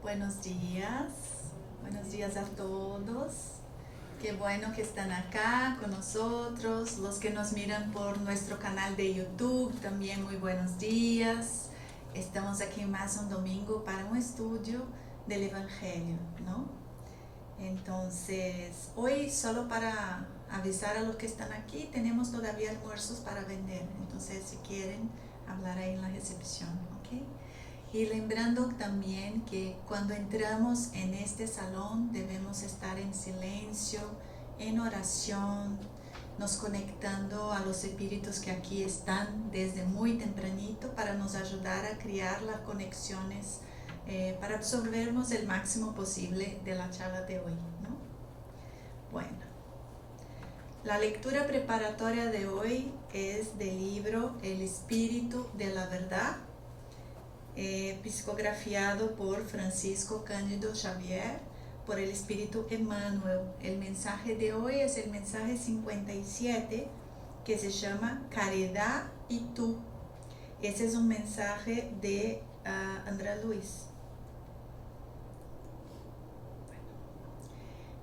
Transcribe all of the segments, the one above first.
Buenos días a todos. Qué bueno que están acá con nosotros. Los que nos miran por nuestro canal de YouTube, también muy buenos días. Estamos aquí más un domingo para un estudio del Evangelio, ¿no? Entonces, hoy solo para avisar a los que están aquí, tenemos todavía almuerzos para vender. Entonces, si quieren, hablar ahí en la recepción, ¿ok? Y lembrando también que cuando entramos en este salón debemos estar en silencio, en oración, nos conectando a los espíritus que aquí están desde muy tempranito para nos ayudar a crear las conexiones para absorbernos el máximo posible de la charla de hoy, ¿no? Bueno, la lectura preparatoria de hoy es del libro El Espíritu de la Verdad, psicografiado por Francisco Cândido Xavier, por el Espíritu Emmanuel. El mensaje de hoy es el mensaje 57, que se llama Caridad y tú. Ese es un mensaje de André Luis.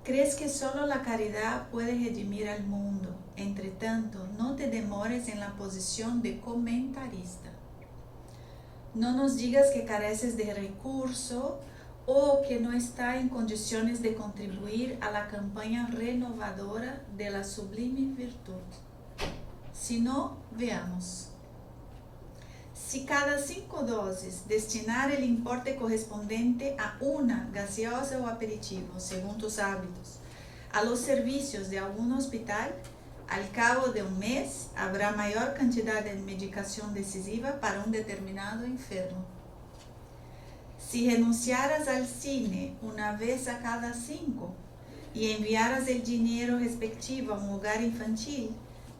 ¿Crees que solo la caridad puede redimir al mundo? Entre tanto, no te demores en la posición de comentarista. No nos digas que careces de recurso o que no está en condiciones de contribuir a la campaña renovadora de la sublime virtud. Si no, veamos. Si cada 5 dosis destinar el importe correspondiente a una gaseosa o aperitivo, según tus hábitos, a los servicios de algún hospital, al cabo de un mes habrá mayor cantidad de medicación decisiva para un determinado enfermo. Si renunciaras al cine una vez a cada 5 y enviaras el dinero respectivo a un hogar infantil,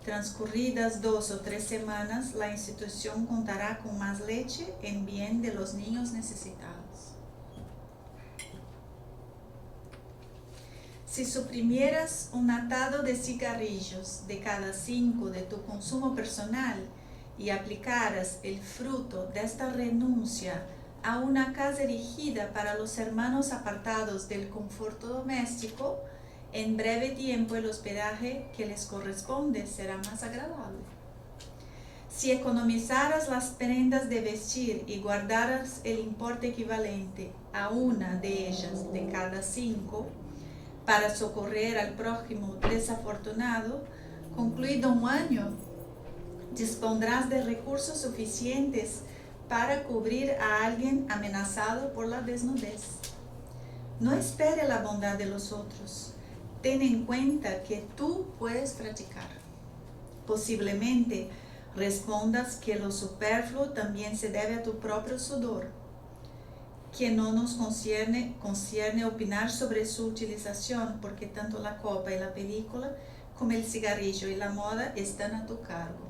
transcurridas 2 o 3 semanas, la institución contará con más leche en bien de los niños necesitados. Si suprimieras un atado de cigarrillos de cada 5 de tu consumo personal y aplicaras el fruto de esta renuncia a una casa erigida para los hermanos apartados del conforto doméstico, en breve tiempo el hospedaje que les corresponde será más agradable. Si economizaras las prendas de vestir y guardaras el importe equivalente a una de ellas de cada 5, para socorrer al prójimo desafortunado, concluido un año, dispondrás de recursos suficientes para cubrir a alguien amenazado por la desnudez. No espere la bondad de los otros. Ten en cuenta que tú puedes practicar. Posiblemente respondas que lo superfluo también se debe a tu propio sudor, que no nos concierne opinar sobre su utilización, porque tanto la copa y la película como el cigarrillo y la moda están a tu cargo.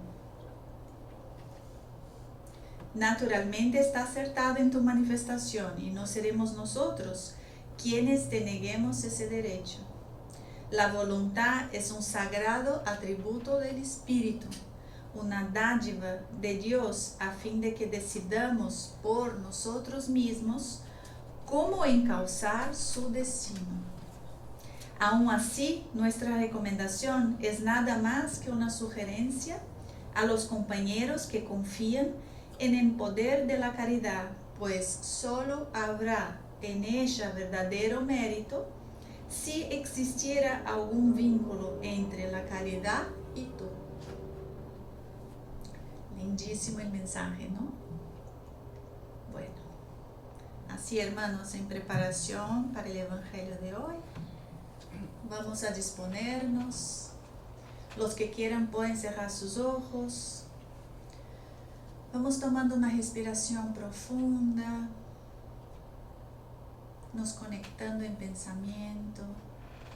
Naturalmente está acertado en tu manifestación y no seremos nosotros quienes te neguemos ese derecho. La voluntad es un sagrado atributo del Espíritu, una dádiva de Dios a fin de que decidamos por nosotros mismos cómo encauzar su destino. Aún así, nuestra recomendación es nada más que una sugerencia a los compañeros que confían en el poder de la caridad, pues solo habrá en ella verdadero mérito si existiera algún vínculo entre la caridad y tú. Lindísimo el mensaje, ¿no? Bueno, así hermanos, en preparación para el Evangelio de hoy, vamos a disponernos. Los que quieran pueden cerrar sus ojos. Vamos tomando una respiración profunda, nos conectando en pensamiento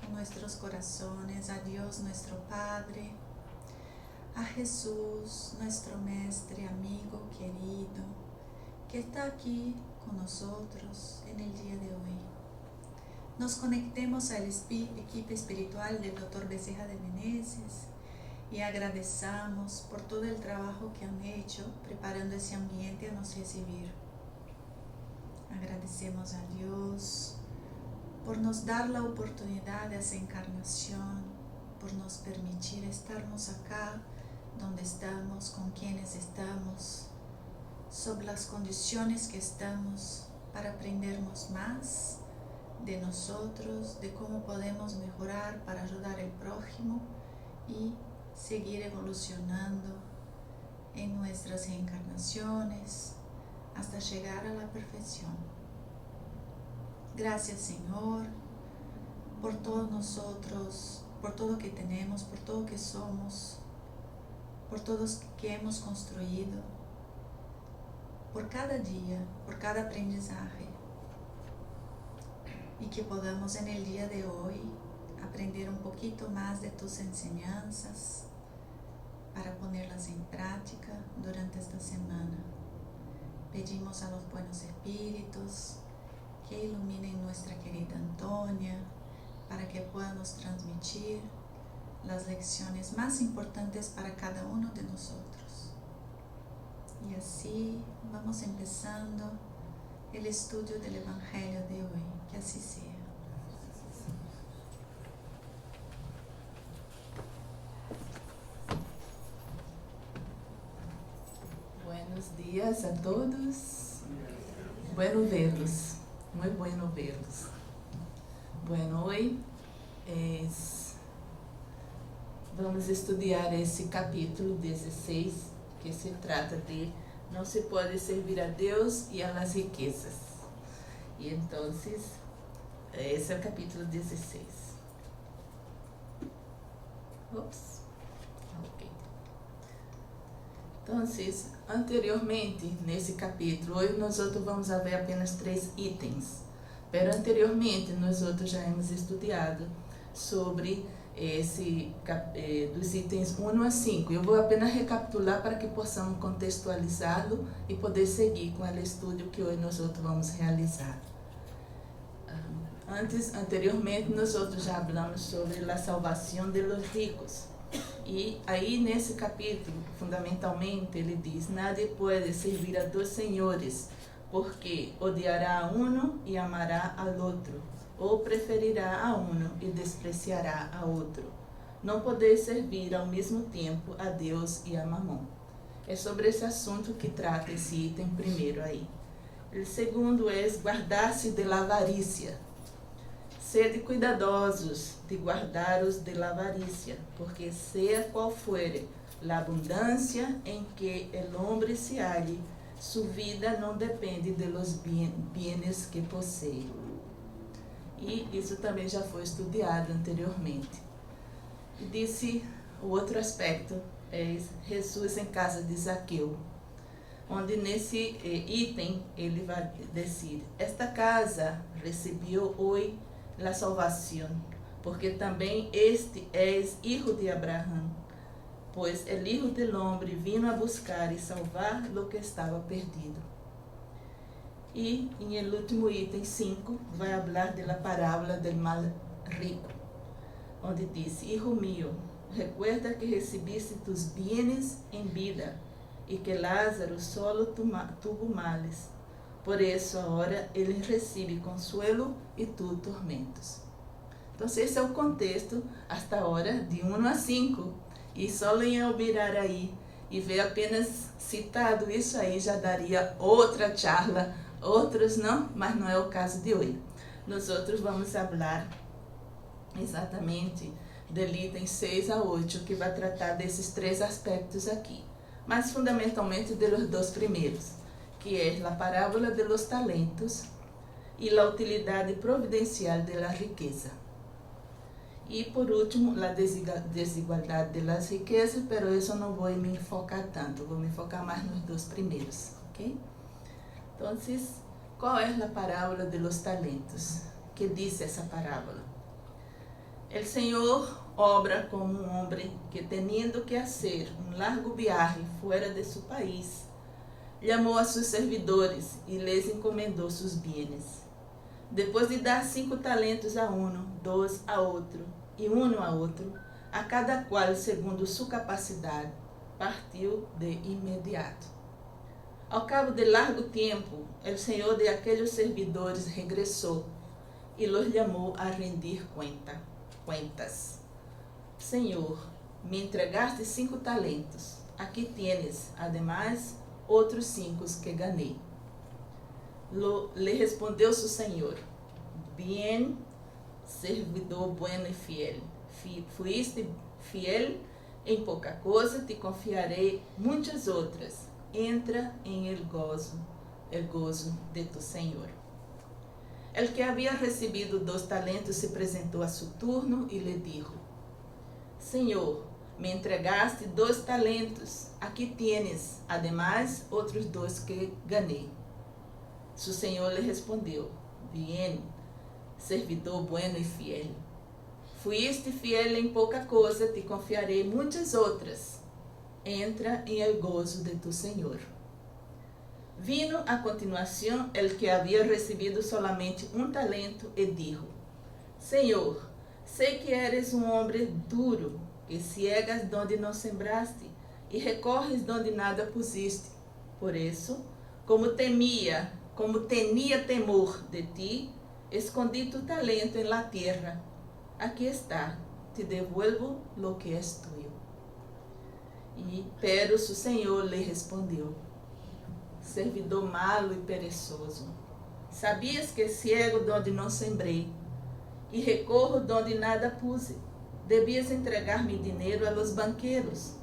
con nuestros corazones a Dios nuestro Padre, a Jesús, nuestro Mestre, amigo, querido, que está aquí con nosotros en el día de hoy. Nos conectemos al equipo espiritual del Dr. Bezerra de Menezes y agradecemos por todo el trabajo que han hecho preparando ese ambiente a nos recibir. Agradecemos a Dios por nos dar la oportunidad de esa encarnación, por nos permitir estarnos acá donde estamos, con quienes estamos, sobre las condiciones que estamos, para aprendernos más de nosotros, de cómo podemos mejorar para ayudar al prójimo y seguir evolucionando en nuestras encarnaciones hasta llegar a la perfección. Gracias, Señor, por todos nosotros, por todo que tenemos, por todo que somos, por todos que hemos construido, por cada día, por cada aprendizaje, y que podamos en el día de hoy aprender un poquito más de tus enseñanzas para ponerlas en práctica durante esta semana. Pedimos a los buenos espíritus que iluminen nuestra querida Antonia para que podamos transmitir las lecciones más importantes para cada uno de nosotros. Y así vamos empezando el estudio del Evangelio de hoy. Que así sea. Buenos días a todos. Bueno verlos. Muy bueno verlos. Bueno, hoy vamos a estudiar esse capítulo 16, que se trata de não se pode servir a Deus e a las riquezas. E então, esse é o capítulo 16. Ops. Ok. Então, anteriormente, nesse capítulo, hoje nós vamos ver apenas 3 itens. Pero anteriormente, nós já hemos estudado sobre dos itens 1 a 5. Eu vou apenas recapitular para que possamos contextualizá-lo e poder seguir com o estudo que hoje nós vamos realizar. Anteriormente, nós já falamos sobre a salvação de los ricos. E aí, nesse capítulo, fundamentalmente, ele diz: nadie pode servir a 2 senhores, porque odiará a uno e amará al outro, ou preferirá a uno e despreciará a outro. Não poder servir ao mesmo tempo a Deus e a Mamon. É sobre esse assunto que trata esse item primeiro aí. O segundo é guardar-se de la avarícia. Sede cuidadosos de guardar-os de la avarícia, porque seja qual fore la abundância em que el hombre se halle, sua vida não depende de los bienes que possui. E isso também já foi estudado anteriormente. E disse o outro aspecto é Jesus em casa de Zaqueu, onde nesse item ele vai dizer: esta casa recebeu hoje la salvação, porque também este és hijo de Abraão, pois el hijo del hombre vino a buscar e salvar lo que estava perdido. E em el último item 5 vai falar da parábola del mal rico, onde diz: hijo mío, recuerda que recebiste tus bienes em vida e que Lázaro solo tuvo males. Por isso, agora ele recebe consuelo e tu tormentos. Então, esse é o contexto, hasta agora, de 1 a 5. E só em eu virar aí e ver apenas citado isso aí, já daria outra charla, outros não, mas não é o caso de hoje. Nós outros vamos falar exatamente do item 6 a 8, que vai tratar desses 3 aspectos aqui. Mas fundamentalmente dos 2 primeiros, que é a parábola de los talentos e a utilidade providencial de la riqueza. E por último, a desigualdade de las riquezas, pero isso não vou me focar tanto, vou me focar mais nos 2 primeiros, ok? Então, qual é a parábola de los talentos? Que diz essa parábola? El Senhor obra como um homem que, teniendo que hacer largo viaje fuera de su país, chamou a seus servidores e les encomendou seus bienes. Depois de dar 5 talentos a uno, 2 a outro e 1 a outro, a cada qual segundo sua capacidade, partiu de imediato. Ao cabo de largo tempo, o senhor de aqueles servidores regressou e los llamou a rendir cuentas. Senhor, me entregaste 5 talentos. Aqui tienes, además, outros 5 que ganhei. Le respondeu su senhor: Bien, servidor bueno y fiel. Fuiste fiel em pouca coisa, te confiarei muitas outras. Entra em el gozo de tu Senhor. El que havia recebido 2 talentos se apresentou a su turno e lhe dijo: Senhor, me entregaste 2 talentos. Aqui tienes, además, outros 2 que ganhei. Su Senhor lhe respondeu: Bien, servidor bueno y fiel. Fuiste fiel em pouca coisa, te confiarei muitas outras. Entra em el gozo de tu Senhor. Vino a continuação el que havia recebido solamente 1 talento e dijo: Senhor, sei que eres homem duro, que ciegas donde não sembraste e recorres donde nada pusiste. Por isso, como tinha temor de ti, escondi tu talento en la tierra. Aqui está, te devuelvo lo que es tuyo. Pero su Senhor lhe respondeu: Servidor malo e perezoso, sabias que ciego donde não sembrei e recorro donde nada puse. Debias entregar mi dinheiro a los banqueros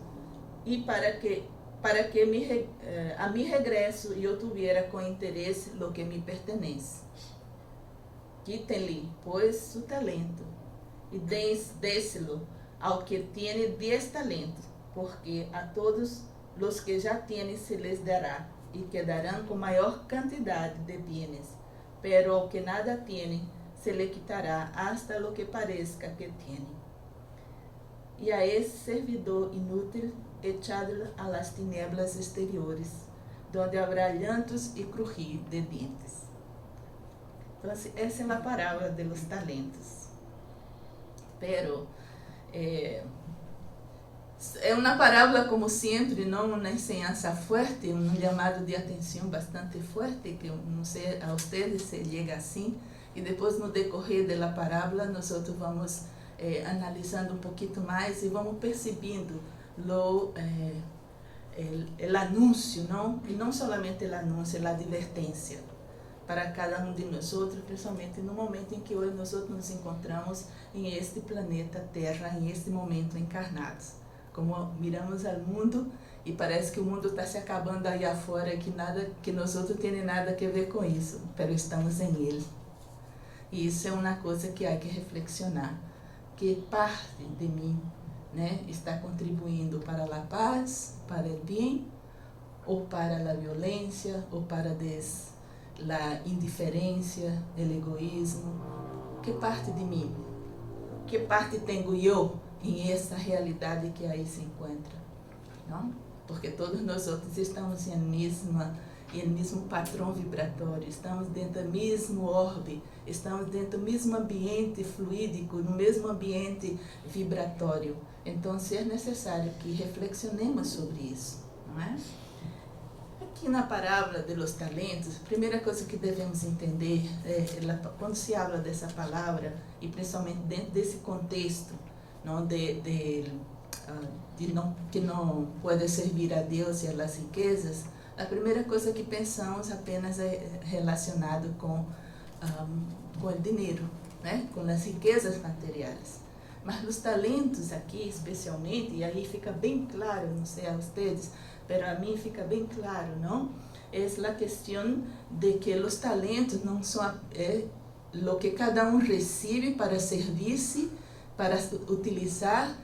e para que a mi regresso eu tuviera com interesse lo que me pertenece. Quítenle, pois, su talento e déselo ao que tiene 10 talentos, porque a todos los que já tienen se les dará e quedarão com maior quantidade de bienes, pero ao que nada tiene se le quitará hasta lo que parezca que tiene. E a esse servidor inútil echadlo a las tinieblas exteriores, donde habrá llantos e crujir de dientes. Então, essa é a parábola de los talentos. Pero é uma parábola, como sempre, não uma enseñanza fuerte, um chamado de atenção bastante fuerte, que não sei a vocês se chega assim, e depois no decorrer da parábola nós vamos analisando um pouquinho mais e vamos percebendo o anúncio, não? E não somente o anúncio, a advertência para cada de nós, principalmente no momento em que hoje nós nos encontramos em este planeta Terra, em este momento encarnados. Como miramos ao mundo e parece que o mundo está se acabando aí afora, que nós outros temos nada a ver com isso, mas estamos em ele. E isso é uma coisa que há que reflexionar, que parte de mim, né, está contribuindo para a paz, para o bem, ou para a violência, ou para a indiferença, o egoísmo. Que parte de mim? Que parte tenho eu em essa realidade que aí se encontra? Não? Porque todos nós outros estamos em mesmo padrão vibratório, estamos dentro do mesmo orbe, estamos dentro do mesmo ambiente fluídico, no mesmo ambiente vibratório. Então, é necessário que reflexionemos sobre isso, não é? Aqui na parábola de los talentos, a primeira coisa que devemos entender quando se habla dessa palavra, e principalmente dentro desse contexto, não, que não pode servir a Deus e as riquezas, a primeira coisa que pensamos apenas é relacionado com o dinheiro, né? Com as riquezas materiais. Mas os talentos aqui, especialmente, e aí fica bem claro, não sei a vocês, mas a mim fica bem claro, não? É a questão de que os talentos não são o que cada um recebe para servir-se, para utilizar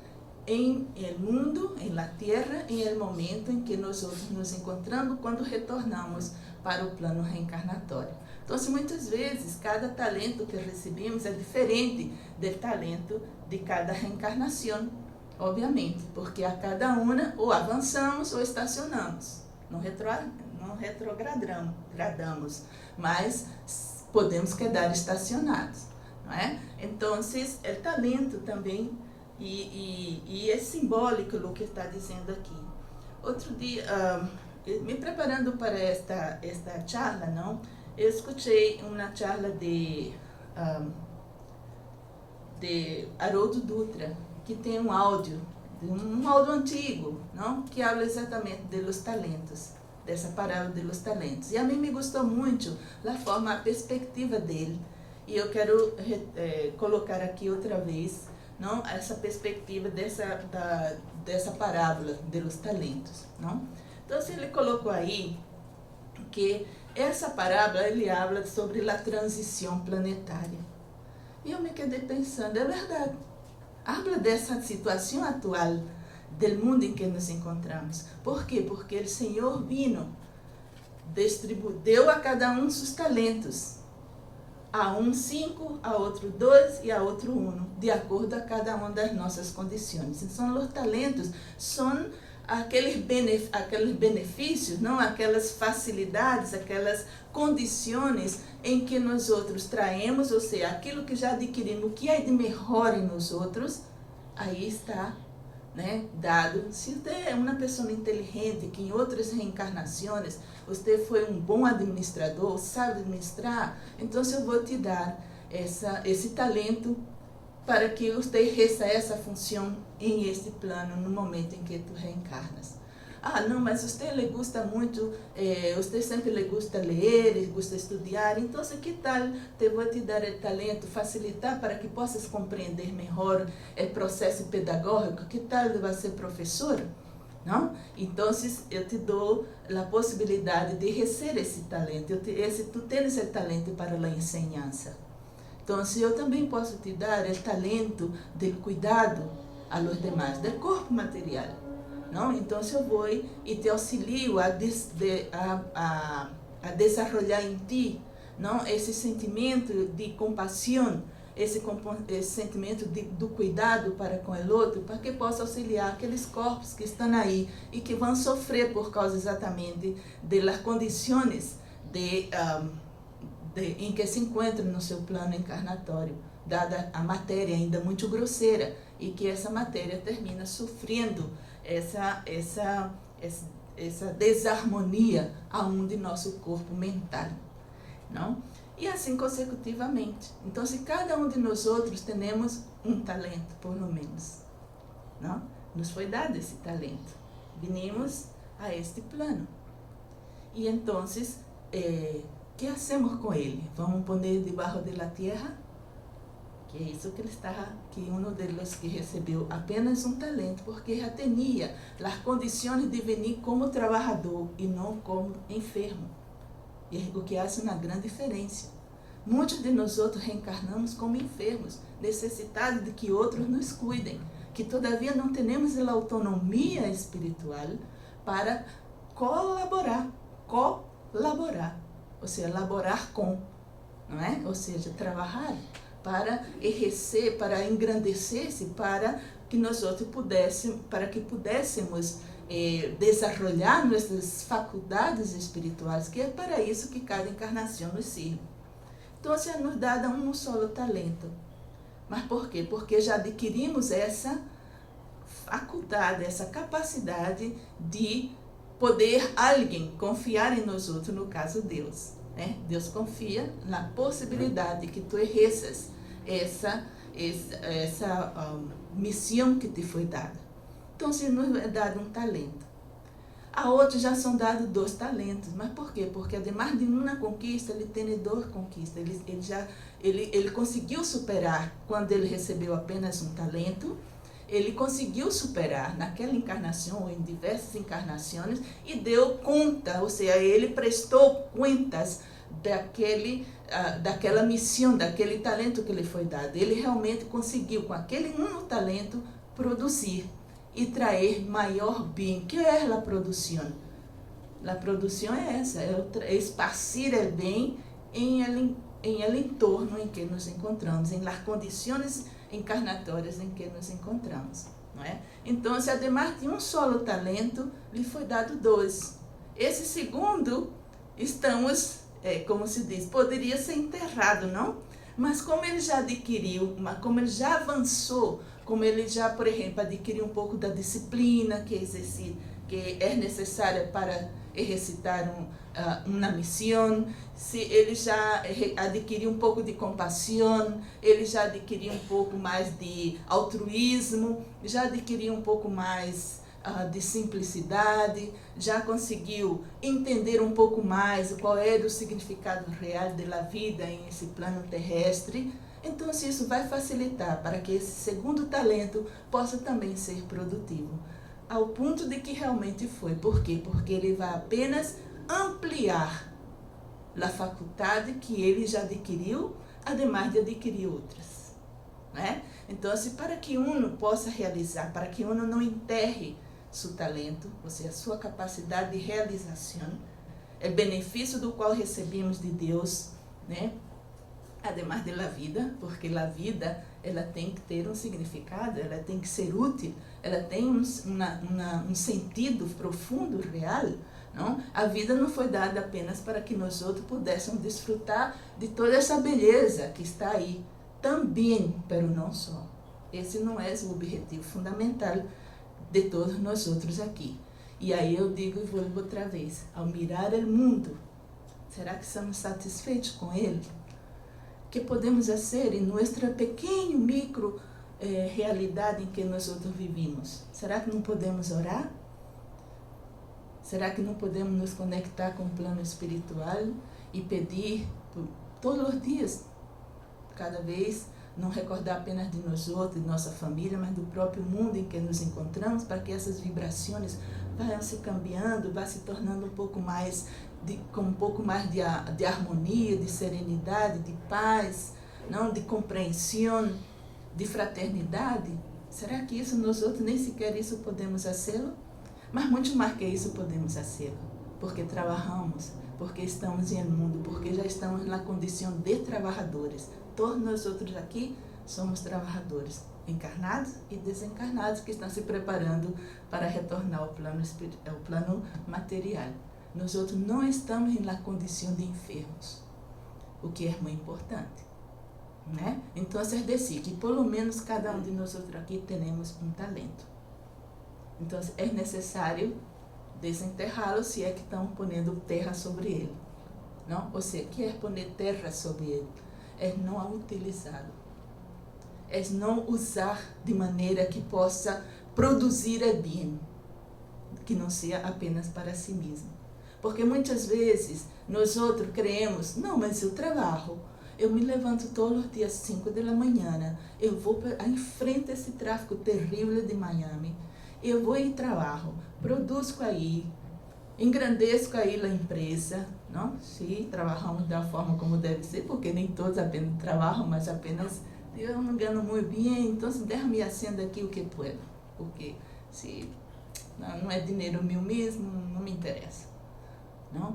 em el mundo, em la terra, em el momento em que nós nos encontramos quando retornamos para o plano reencarnatório. Então, muitas vezes, cada talento que recebemos é diferente do talento de cada reencarnação, obviamente, porque a cada uma ou avançamos ou estacionamos, não retrogradamos, mas podemos quedar estacionados, não é? Então, o talento também e é simbólico o que está dizendo aqui. Outro dia, me preparando para esta charla, não, eu escutei uma charla de Haroldo Dutra, que tem um áudio antigo, não, que habla exatamente de los talentos, dessa parábola de los talentos. E a mim me gostou muito a perspectiva dele. E eu quero colocar aqui outra vez, não, essa perspectiva dessa parábola de los talentos, não? Então, ele colocou aí que essa parábola ele habla sobre a transição planetária. E eu me quedei pensando, é verdade. Habla dessa situação atual do mundo em que nos encontramos. Por quê? Porque o Senhor vino, deu a cada um seus talentos. A um 5, a outro 2 e a outro 1, de acordo a cada uma das nossas condições. Então, os talentos são aqueles benefícios, não, aquelas facilidades, aquelas condições em que nós outros traemos, ou seja, aquilo que já adquirimos, o que é de melhor em nós outros, aí está, né, dado. Se você é uma pessoa inteligente, que em outras reencarnações você foi um bom administrador, sabe administrar, então eu vou te dar esse talento para que você exerça essa função em este plano no momento em que tu reencarnas. Ah, não, mas você lhe gusta muito, você sempre lhe gusta ler, lhe gusta estudar, então que tal eu vou te dar o talento, facilitar para que possas compreender melhor o processo pedagógico, que tal vai ser professor? Não? Então, eu te dou a possibilidade de receber esse talento, tu tens esse talento para a enseñança. Então, eu também posso te dar o talento do cuidado a los demás, do corpo material. Não? Então, eu vou e te auxilio a desenvolver em ti, não, esse sentimento de compaixão, esse sentimento do cuidado para com o outro, para que possa auxiliar aqueles corpos que estão aí e que vão sofrer por causa exatamente das condições em que se encontram no seu plano encarnatório, dada a matéria ainda muito grosseira, e que essa matéria termina sofrendo essa desarmonia aonde nosso corpo mental, não? E assim consecutivamente. Então, se cada um de nós outros temos um talento, por lo menos, não? Nos foi dado esse talento. Vinimos a este plano. E então, que hacemos com ele? Vamos poner debaixo da terra? Que é isso que ele está, que um deles que recebeu apenas um talento, porque já tinha as condições de vir como trabalhador e não como enfermo. E é o que faz uma grande diferença. Muitos de nós outros reencarnamos como enfermos, necessitados de que outros nos cuidem, que todavia não temos a autonomia espiritual para colaborar, ou seja, laborar com, não é? Ou seja, trabalhar para exercer, para engrandecer-se, para que nós outros pudéssemos desenvolver nossas faculdades espirituais, que é para isso que cada encarnação nos sirve. Então, se nos dá um solo talento. Mas por quê? Porque já adquirimos essa faculdade, essa capacidade de poder alguém confiar em nós outros, no caso Deus. Né? Deus confia na possibilidade que tu exerças essa missão que te foi dada. Então, se nos é dado um talento, a outros já são dados 2 talentos. Mas por quê? Porque ademais de uma conquista, ele tem 2 conquistas. Ele conseguiu superar quando ele recebeu apenas um talento. Ele conseguiu superar naquela encarnação ou em diversas encarnações e deu conta, ou seja, ele prestou contas daquela missão, daquele talento que lhe foi dado. Ele realmente conseguiu, com aquele talento, produzir e trazer maior bem. Que é a produção? A produção é essa, é esparcir o bem em el entorno em que nos encontramos, em las condições encarnatórias em que nos encontramos, não é? Então, se ademais de um solo talento, lhe foi dado 2. Esse segundo, como se diz, poderia ser enterrado, não? Mas como ele já adquiriu, como ele já avançou, como ele já, por exemplo, adquiriu um pouco da disciplina que é necessária para exercitar uma missão, se ele já adquiriu um pouco de compaixão, ele já adquiriu um pouco mais de altruísmo, já adquiriu um pouco mais de simplicidade, já conseguiu entender um pouco mais qual é o significado real da vida em esse plano terrestre. Então, isso vai facilitar para que esse segundo talento possa também ser produtivo, ao ponto de que realmente foi. Por quê? Porque ele vai apenas ampliar a faculdade que ele já adquiriu, ademais de adquirir outras, né? Então, para que uno possa realizar, para que uno não enterre seu talento, ou seja, a sua capacidade de realização, é benefício do qual recebemos de Deus, né? Ademais da vida, porque a vida ela tem que ter um significado, ela tem que ser útil, ela tem um sentido profundo, real. Não? A vida não foi dada apenas para que nós outros pudéssemos desfrutar de toda essa beleza que está aí, também, pero não só. Esse não é o objetivo fundamental de todos nós outros aqui. E aí eu digo e volto outra vez, ao mirar o mundo, será que estamos satisfeitos com ele? Que podemos fazer em nossa pequena micro realidade em que nós outros vivimos? Será que não podemos orar? Será que não podemos nos conectar com o plano espiritual e pedir todos os dias, cada vez, não recordar apenas de nós outros, de nossa família, mas do próprio mundo em que nos encontramos, para que essas vibrações vão se cambiando, vão se tornando um pouco mais com um pouco mais de harmonia, de serenidade, de paz, não, de compreensão, de fraternidade? Será que isso nós outros nem sequer isso podemos fazê-lo? Mas muito mais que isso podemos fazê-lo, porque trabalhamos, porque estamos em mundo, porque já estamos na condição de trabalhadores. Todos nós outros aqui somos trabalhadores, encarnados e desencarnados, que estão se preparando para retornar ao plano material. Nós outros não estamos na condição de enfermos, o que é muito importante, né? Então, é decir, que pelo menos cada um de nós outros aqui temos um talento. Então, é necessário desenterrá-lo, se é que estão pondo terra sobre ele, não? Ou seja, que é poner terra sobre ele? É não utilizá-lo, é não usar de maneira que possa produzir o bem, que não seja apenas para si mesmo. Porque muitas vezes nós outros creemos, não, mas eu trabalho, eu me levanto todos os dias 5 da manhã, eu vou enfrentar esse tráfego terrível de Miami, eu vou e trabalho, produzo aí, engrandeço aí a empresa, não? Se trabalhamos da forma como deve ser, porque nem todos apenas trabalham, mas apenas eu não ganho muito bem, então déjame haciendo aqui o que puedo, porque se não é dinheiro meu mesmo, não me interessa. Não?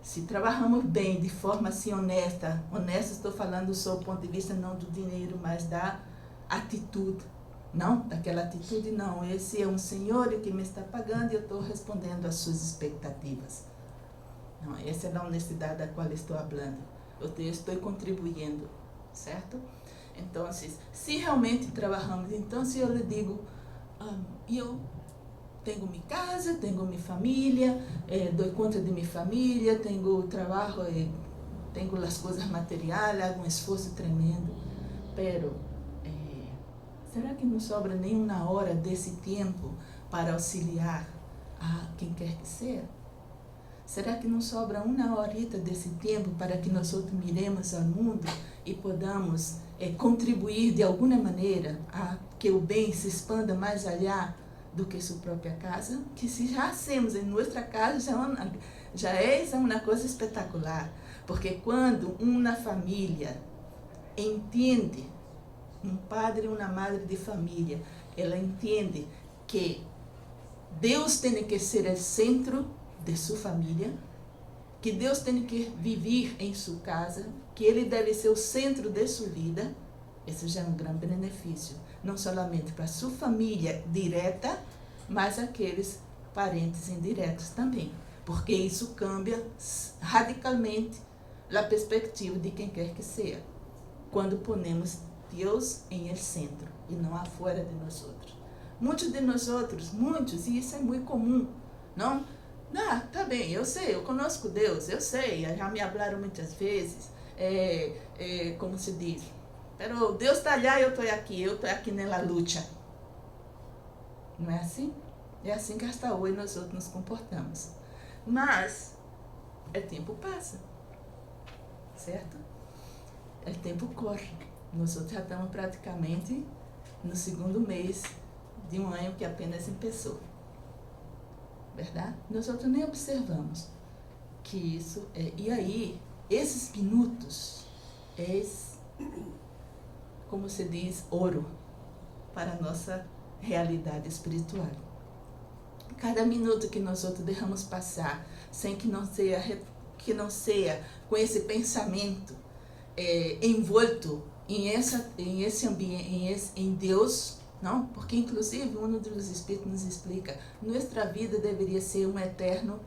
Se trabalhamos bem, de forma assim honesta estou falando sob o ponto de vista não do dinheiro, mas da atitude, não? Daquela atitude, não, esse é um senhor que me está pagando e eu estou respondendo às suas expectativas. Não, essa é a honestidade da qual estou falando, eu estou contribuindo, certo? Então, se realmente trabalhamos, então se eu lhe digo, eu tenho minha casa, tenho minha família, dou conta de minha família, tenho trabalho, tenho as coisas materiais, hago um esforço tremendo. Pero, será que não sobra nem uma hora desse tempo para auxiliar a quem quer que seja? Será que não sobra uma horita desse tempo para que nós outros miremos ao mundo e podamos contribuir de alguma maneira a que o bem se expanda mais allá do que sua própria casa? Que se já hacemos em nossa casa, já é uma coisa espetacular. Porque quando uma família entende, um padre e uma madre de família, ela entende que Deus tem que ser o centro de sua família, que Deus tem que viver em sua casa, que Ele deve ser o centro de sua vida, esse já é um grande benefício. Não somente para sua família direta, mas aqueles parentes indiretos também. Porque isso cambia radicalmente a perspectiva de quem quer que seja, quando ponemos Deus em el centro e não afuera de nós outros. Muitos de nós outros, e isso é muito comum, não? Ah, tá bem, eu sei, eu conosco Deus, eu sei, já me falaram muitas vezes, como se diz, pero Deus está allá, eu estou aqui nela luta. Não é assim? É assim que hasta hoje nós outros nos comportamos. Mas o tempo passa, certo? O tempo corre. Nós outros já estamos praticamente no segundo mês de um ano que apenas começou. Verdade? Nós outros nem observamos que isso é. E aí, esses minutos como se diz, ouro para a nossa realidade espiritual. Cada minuto que nós outros deixamos passar, sem que não seja com esse pensamento envolto em esse ambiente, em Deus, não? Porque inclusive um dos Espíritos nos explica, nossa vida deveria ser uma eterna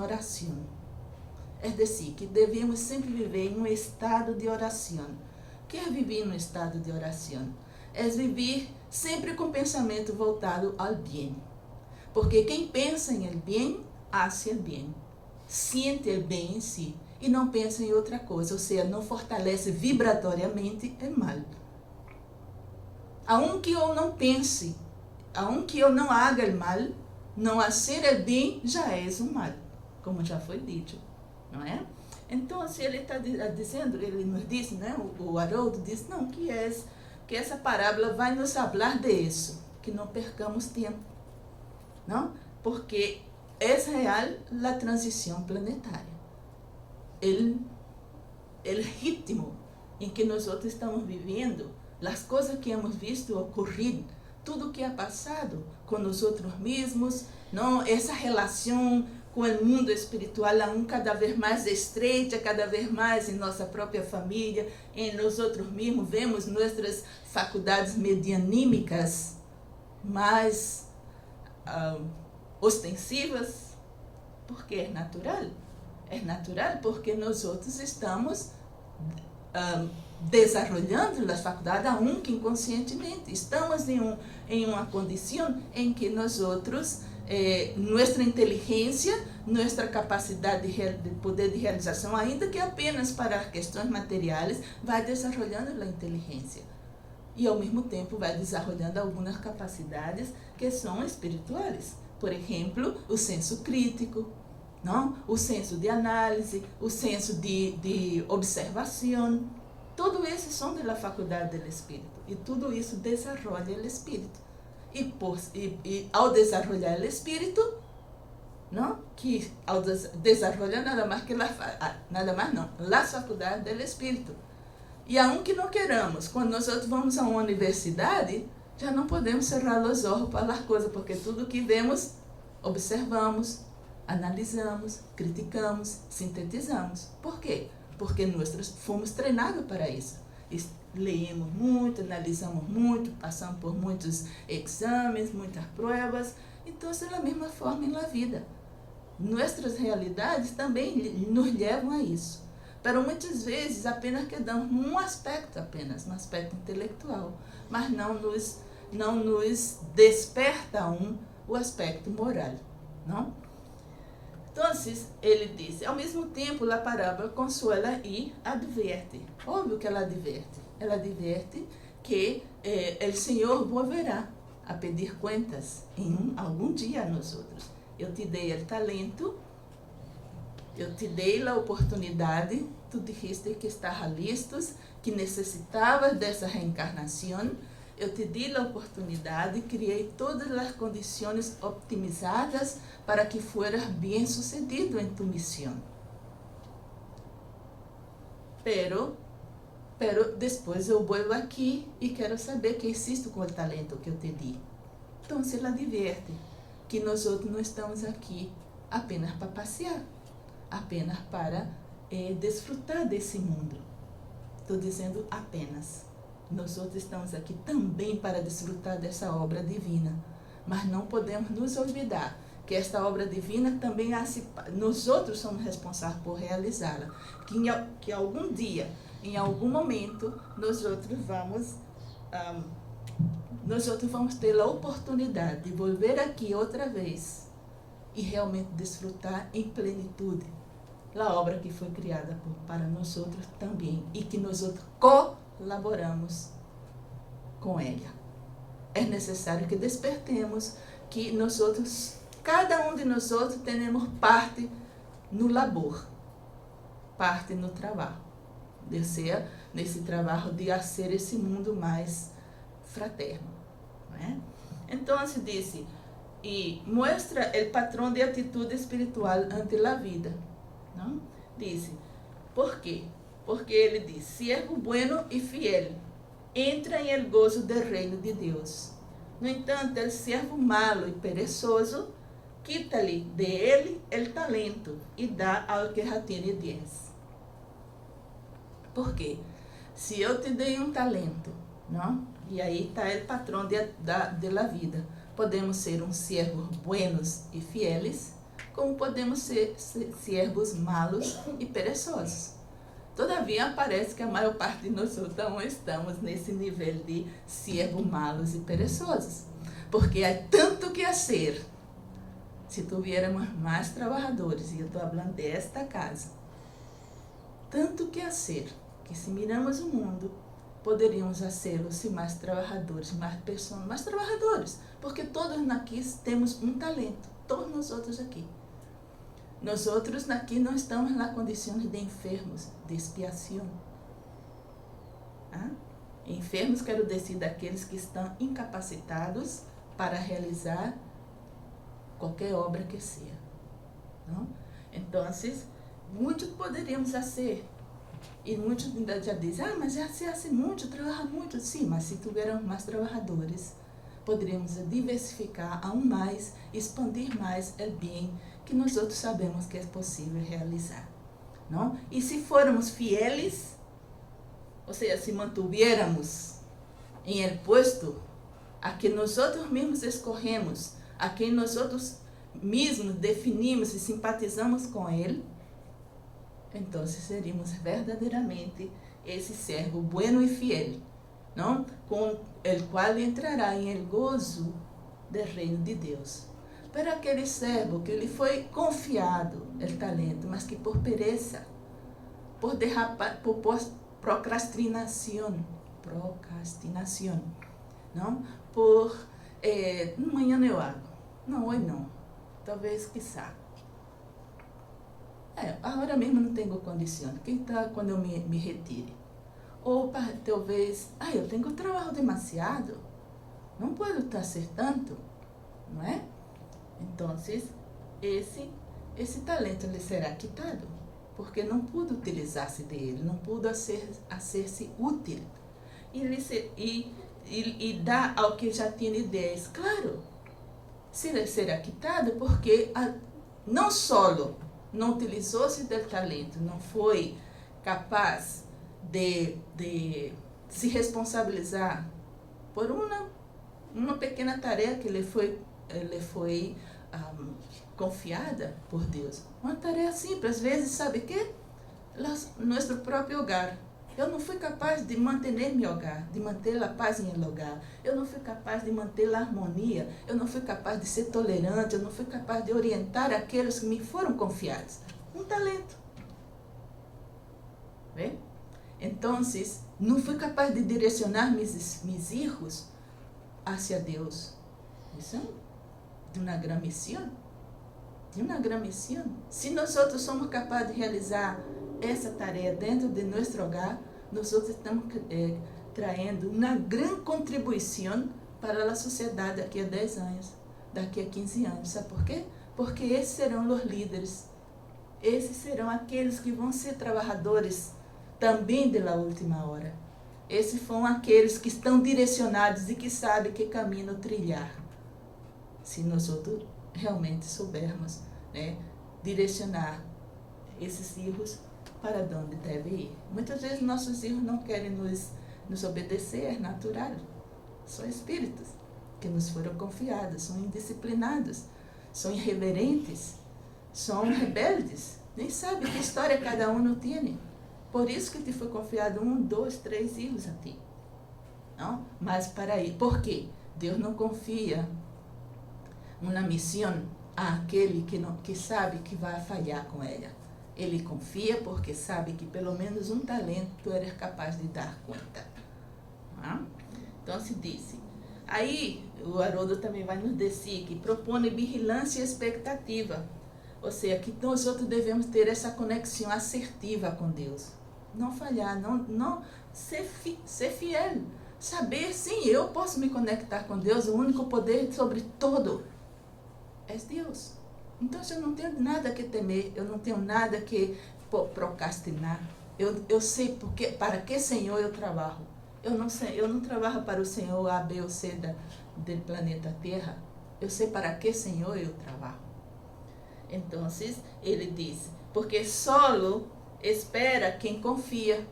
oração. É decir, que devemos sempre viver em um estado de oração. O que é viver em um estado de oração? É viver sempre com o pensamento voltado ao bem. Porque quem pensa em el bem, hace el bem. Sente el bem em si e não pensa em outra coisa, ou seja, não fortalece vibratoriamente o mal. Aunque eu não pense, aunque eu não haga o mal, não fazer o bem já é o mal, como já foi dito, não é? Então, assim, ele está dizendo, ele nos disse, né, o Haroldo disse, não, que essa parábola vai nos falar disso, que não percamos tempo, não? Porque é real a transição planetária. O ritmo em que nós outros estamos vivendo, as coisas que hemos visto ocorrer, tudo que ha passado com nós outros mesmos, não? Essa relação com o mundo espiritual aún cada vez mais estreita, cada vez mais em nossa própria família, em nós outros mesmos, vemos nossas faculdades medianímicas mais ostensivas, porque é natural. É natural porque nós outros estamos desarrollando as faculdades, aunque inconscientemente. Estamos em uma condição em que nós outros, nossa inteligência, nossa capacidade de poder de realização, ainda que apenas para questões materiais, vai desenvolvendo a inteligência. E ao mesmo tempo vai desenvolvendo algumas capacidades que são espirituais. Por exemplo, o senso crítico, não? O senso de análise, o senso de observação. Tudo isso são da faculdade do espírito. E tudo isso desenvolve o espírito. E ao desenvolver o espírito, não? Que ao desenvolver nada mais as faculdades do espírito. E aunque não queramos, quando nós vamos a uma universidade, já não podemos cerrar os olhos para as coisas, porque tudo que vemos, observamos, analisamos, criticamos, sintetizamos. Por quê? Porque nós fomos treinados para isso. Leemos muito, analisamos muito, passamos por muitos exames, muitas provas. Então, é da mesma forma na vida. Nossas realidades também nos levam a isso. Mas muitas vezes apenas quedamos um aspecto intelectual, mas não nos desperta o aspecto moral, não? Então, ele disse, ao mesmo tempo, a parábola consola e adverte. Óbvio que ela adverte. Ela adverte que o Senhor volverá a pedir contas em algum dia a nós outros. Eu te dei o talento, eu te dei a oportunidade, tu dijiste que estava listos, que necessitavas dessa reencarnação. Eu te di a oportunidade, criei todas as condições optimizadas para que fueras bem sucedido em tu missão. Pero depois eu volto aqui e quero saber o que hiciste com o talento que eu te di. Então, ela adverte que nós outros não estamos aqui apenas para passear, apenas para desfrutar desse mundo. Estou dizendo apenas. Nós outros estamos aqui também para desfrutar dessa obra divina, mas não podemos nos olvidar que esta obra divina também nós outros somos responsáveis por realizá-la, que algum dia, em algum momento, nós outros vamos ter a oportunidade de volver aqui outra vez e realmente desfrutar em plenitude a obra que foi criada para nós outros também e que nós outros colaboramos com ela. É necessário que despertemos que nós outros, cada um de nós outros, temos parte no labor, parte no trabalho, nesse trabalho de fazer esse mundo mais fraterno, não é? Então, se disse, e mostra o patrão de atitude espiritual ante a vida, não? Disse, por quê? Porque ele diz, siervo bueno e fiel, entra em el gozo do reino de Deus. No entanto, el siervo malo e perezoso, quita-lhe de ele el talento e dá ao que já tem 10. Por quê? Se eu te dei um talento, não? E aí está o patrão de la vida. Podemos ser siervos buenos e fieles, como podemos ser siervos malos e perezosos. Todavia, parece que a maior parte de nós não estamos nesse nível de siervos malos e perezosos, porque há tanto que fazer. Se tivéssemos mais trabalhadores, e eu estou falando desta casa, tanto que fazer, que se miramos o mundo, poderíamos fazê-lo se mais trabalhadores, mais pessoas, mais trabalhadores, porque todos aqui temos um talento, todos nós outros aqui. Nós outros aqui não estamos na condição de enfermos, de expiação. Enfermos, quero dizer, daqueles que estão incapacitados para realizar qualquer obra que seja. Não? Então, muitos poderíamos fazer. E muitos ainda já dizem, mas já se hace muito, trabalha muito. Sim, mas se tivéssemos mais trabalhadores, poderíamos diversificar aún mais, expandir mais o bem que nós outros sabemos que é possível realizar. Não? E se formos fieles, ou seja, se mantuviéramos em el posto a que nós outros mesmos escorremos, a quem nós outros mesmos definimos e simpatizamos com ele, então seríamos verdadeiramente esse servo bueno e fiel, não? Com o qual entrará em el gozo do reino de Deus. Para aquele servo que lhe foi confiado o talento, mas que por pereza, por procrastinação, não? Por amanhã eu hago, não, hoje não, talvez quiçá. Agora mesmo não tenho condição, quem está quando eu me retire? Ou talvez, eu tenho trabalho demasiado, não posso estar tanto, não é? Então, esse talento lhe será quitado, porque não pude utilizar-se dele, não pude ser-se útil. E dá ao que já tinha 10. Claro, será quitado porque não só não utilizou-se do talento, não foi capaz de se responsabilizar por uma pequena tarefa que lhe foi confiada por Deus. Uma tarefa simples, às vezes, sabe o quê? Nosso próprio hogar. Eu não fui capaz de manter meu hogar, de manter a paz em meu hogar. Eu não fui capaz de manter a harmonia. Eu não fui capaz de ser tolerante. Eu não fui capaz de orientar aqueles que me foram confiados. Um talento. Bem? Então, não fui capaz de direcionar meus filhos hacia Deus. Isso é de uma grande missão. De uma grande missão. Se nós outros somos capazes de realizar essa tarefa dentro de nosso hogar, nós outros estamos trazendo uma grande contribuição para a sociedade daqui a 10 anos, daqui a 15 anos. Sabe por quê? Porque esses serão os líderes. Esses serão aqueles que vão ser trabalhadores também da última hora. Esses são aqueles que estão direcionados e que sabem que caminho trilhar. Se nós outros realmente soubermos, né, direcionar esses filhos para onde devem ir. Muitas vezes nossos filhos não querem nos obedecer, é natural. São espíritos que nos foram confiados, são indisciplinados, são irreverentes, são rebeldes. Nem sabe que história cada um tem. Por isso que te foi confiado 1, 2, 3 filhos a ti. Não? Mas para aí, por quê? Deus não confia uma missão àquele que sabe que vai falhar com ela. Ele confia porque sabe que pelo menos um talento tu eres capaz de dar conta. Então se diz. Aí o Haroldo também vai nos dizer que propõe vigilância e expectativa. Ou seja, que nós outros devemos ter essa conexão assertiva com Deus. Não falhar, não ser fiel. Saber, sim, eu posso me conectar com Deus, o único poder sobre todo é Deus. Então eu não tenho nada que temer, eu não tenho nada que procrastinar. Eu sei para que Senhor eu trabalho. Eu não trabalho para o Senhor A, B ou C do planeta Terra. Eu sei para que Senhor eu trabalho. Então, ele diz, porque solo espera quem confia,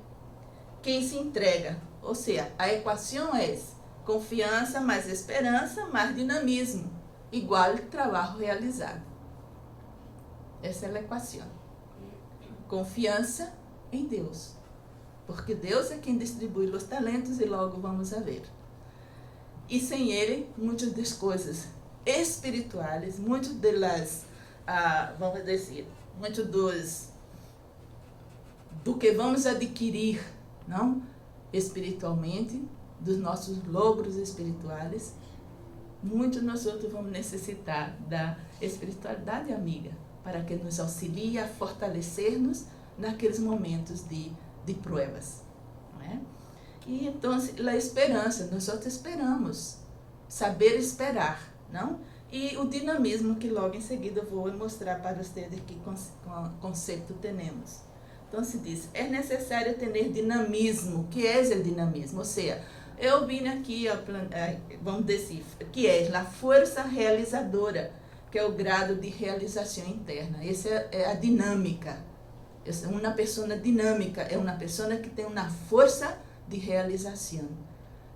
quem se entrega. Ou seja, a equação é confiança mais esperança mais dinamismo, igual trabalho realizado. Essa é a equação. Confiança em Deus. Porque Deus é quem distribui os talentos e logo vamos a ver. E sem Ele, muitas das coisas espirituais, muitas delas, vamos dizer, muito do que vamos adquirir, não? Espiritualmente, dos nossos logros espirituais, muito nós outros vamos necessitar da espiritualidade amiga, para que nos auxilie a fortalecer-nos naqueles momentos de provas. Não é? E então, a esperança, nós outros esperamos, saber esperar, não? E o dinamismo, que logo em seguida eu vou mostrar para vocês que conceito temos. Então se diz, é necessário ter dinamismo. O que é o dinamismo? Ou seja, eu vim aqui, vamos dizer, que é a força realizadora, que é o grado de realização interna. Essa é a dinâmica. Uma pessoa dinâmica é uma pessoa que tem uma força de realização.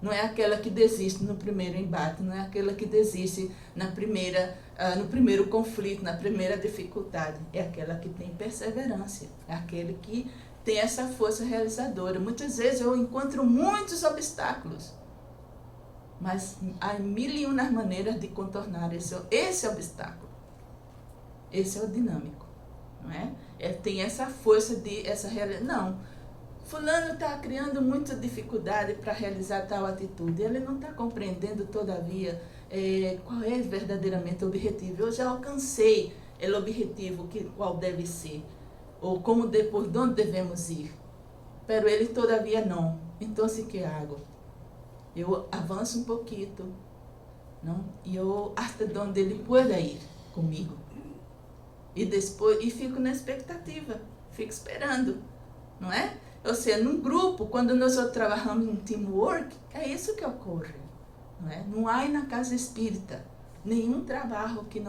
Não é aquela que desiste no primeiro embate, não é aquela que desiste no primeiro conflito, na primeira dificuldade. É aquela que tem perseverança, é aquele que tem essa força realizadora. Muitas vezes eu encontro muitos obstáculos, mas há mil e uma maneiras de contornar esse obstáculo. Esse é o dinâmico, não é? Ele tem essa força essa realidade. Não. Fulano está criando muita dificuldade para realizar tal atitude. Ele não está compreendendo, todavia, qual é verdadeiramente o objetivo. Eu já alcancei o objetivo qual deve ser, ou por onde devemos ir. Pero ele, todavia, não. Então, o que hago? Eu avanço um pouquinho, não? E eu até onde ele pueda ir comigo. E fico na expectativa, fico esperando, não é? Ou seja, num grupo, quando nós trabalhamos em teamwork, é isso que ocorre. Não é? Não há na casa espírita nenhum trabalho que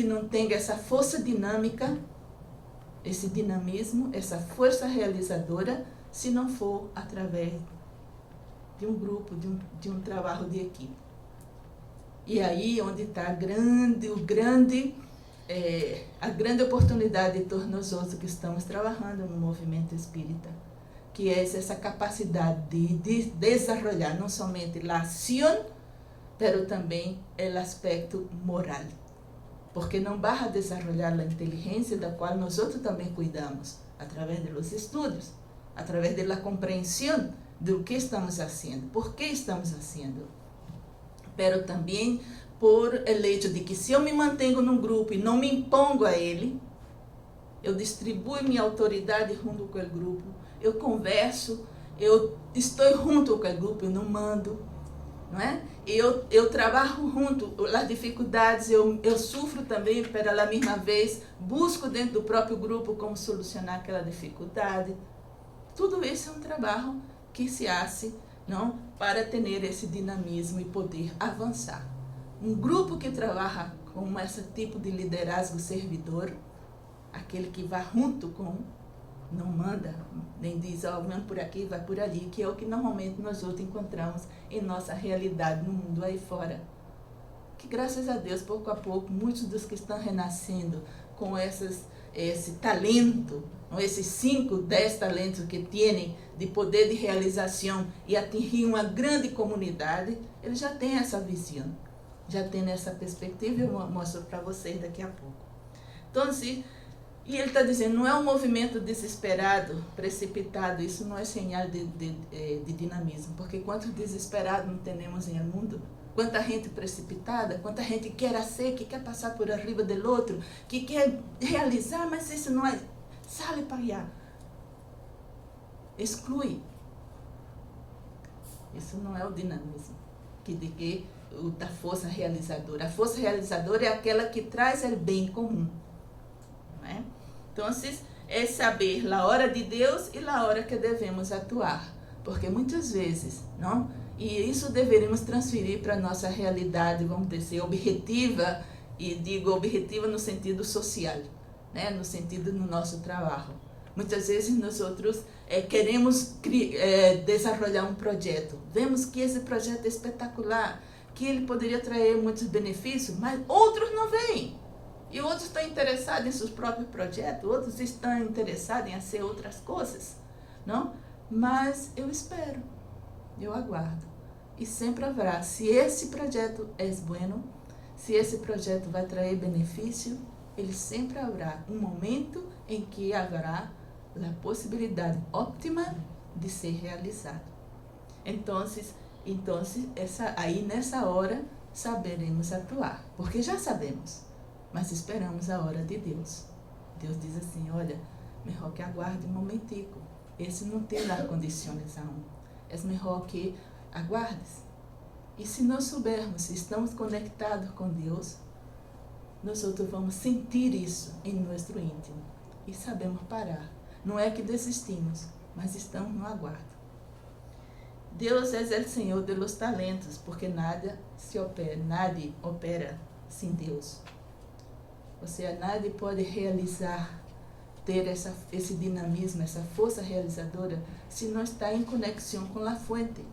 não tenha essa força dinâmica, esse dinamismo, essa força realizadora, se não for através de um grupo, de um trabalho de equipe. E aí onde está a grande oportunidade de todos nós outros que estamos trabalhando no movimento espírita, que é essa capacidade de desenvolver não somente a ação, mas também o aspecto moral. Porque não basta desenvolver a inteligência, da qual nós outros também cuidamos, através dos estudos, através da compreensão do que estamos fazendo, por que estamos fazendo, mas também por o hecho de que se eu me mantenho num grupo e não me impongo a ele, eu distribuo minha autoridade junto com o grupo, eu converso, eu estou junto com o grupo, eu não mando, não é? Eu trabalho junto, as dificuldades eu sofro também, pela mesma vez, busco dentro do próprio grupo como solucionar aquela dificuldade. Tudo isso é um trabalho que se faz, não, para ter esse dinamismo e poder avançar. Um grupo que trabalha com esse tipo de liderazgo servidor, aquele que vai junto com, não manda, nem diz, vamos por aqui, vai por ali, que é o que normalmente nós outros encontramos em nossa realidade no mundo aí fora. Que graças a Deus, pouco a pouco, muitos dos que estão renascendo com esse talento, esses 5, 10 talentos que têm de poder de realização e atingir uma grande comunidade, eles já têm essa visão. já tendo essa perspectiva, eu mostro para vocês daqui a pouco. Então, e ele está dizendo, não é um movimento desesperado, precipitado, isso não é sinal de dinamismo, porque quantos desesperados não temos no mundo? Quanta gente precipitada, quanta gente quer ser, que quer passar por arriba do outro, que quer realizar, mas isso não é, sale para allá, exclui. Isso não é o dinamismo, da força realizadora. A força realizadora é aquela que traz o bem comum. Não é? Então, é saber a hora de Deus e a hora que devemos atuar. Porque muitas vezes, não? E isso deveríamos transferir para a nossa realidade, vamos dizer, objetiva, e digo objetiva no sentido social, né? No sentido do nosso trabalho. Muitas vezes nós outros queremos desenvolver um projeto. Vemos que esse projeto é espetacular, que ele poderia trazer muitos benefícios, mas outros não veem. E outros estão interessados em seus próprios projetos, outros estão interessados em fazer outras coisas, não? Mas eu espero, eu aguardo. E sempre haverá, se esse projeto é bueno, se esse projeto vai trazer benefício, ele sempre haverá um momento em que haverá a possibilidade óptima de ser realizado. Então, aí nessa hora saberemos atuar, porque já sabemos, mas esperamos a hora de Deus. Deus diz assim, olha, melhor que aguarde um momentico, esse não tem as condições aún, é melhor que aguardes. E se nós soubermos, se estamos conectados com Deus, nós outros vamos sentir isso em nosso íntimo e sabemos parar. Não é que desistimos, mas estamos no aguardo. Deus é o Senhor de los talentos, porque nadie opera sem Deus. Ou seja, nadie pode realizar, ter esse dinamismo, essa força realizadora, se não está em conexão com a fonte.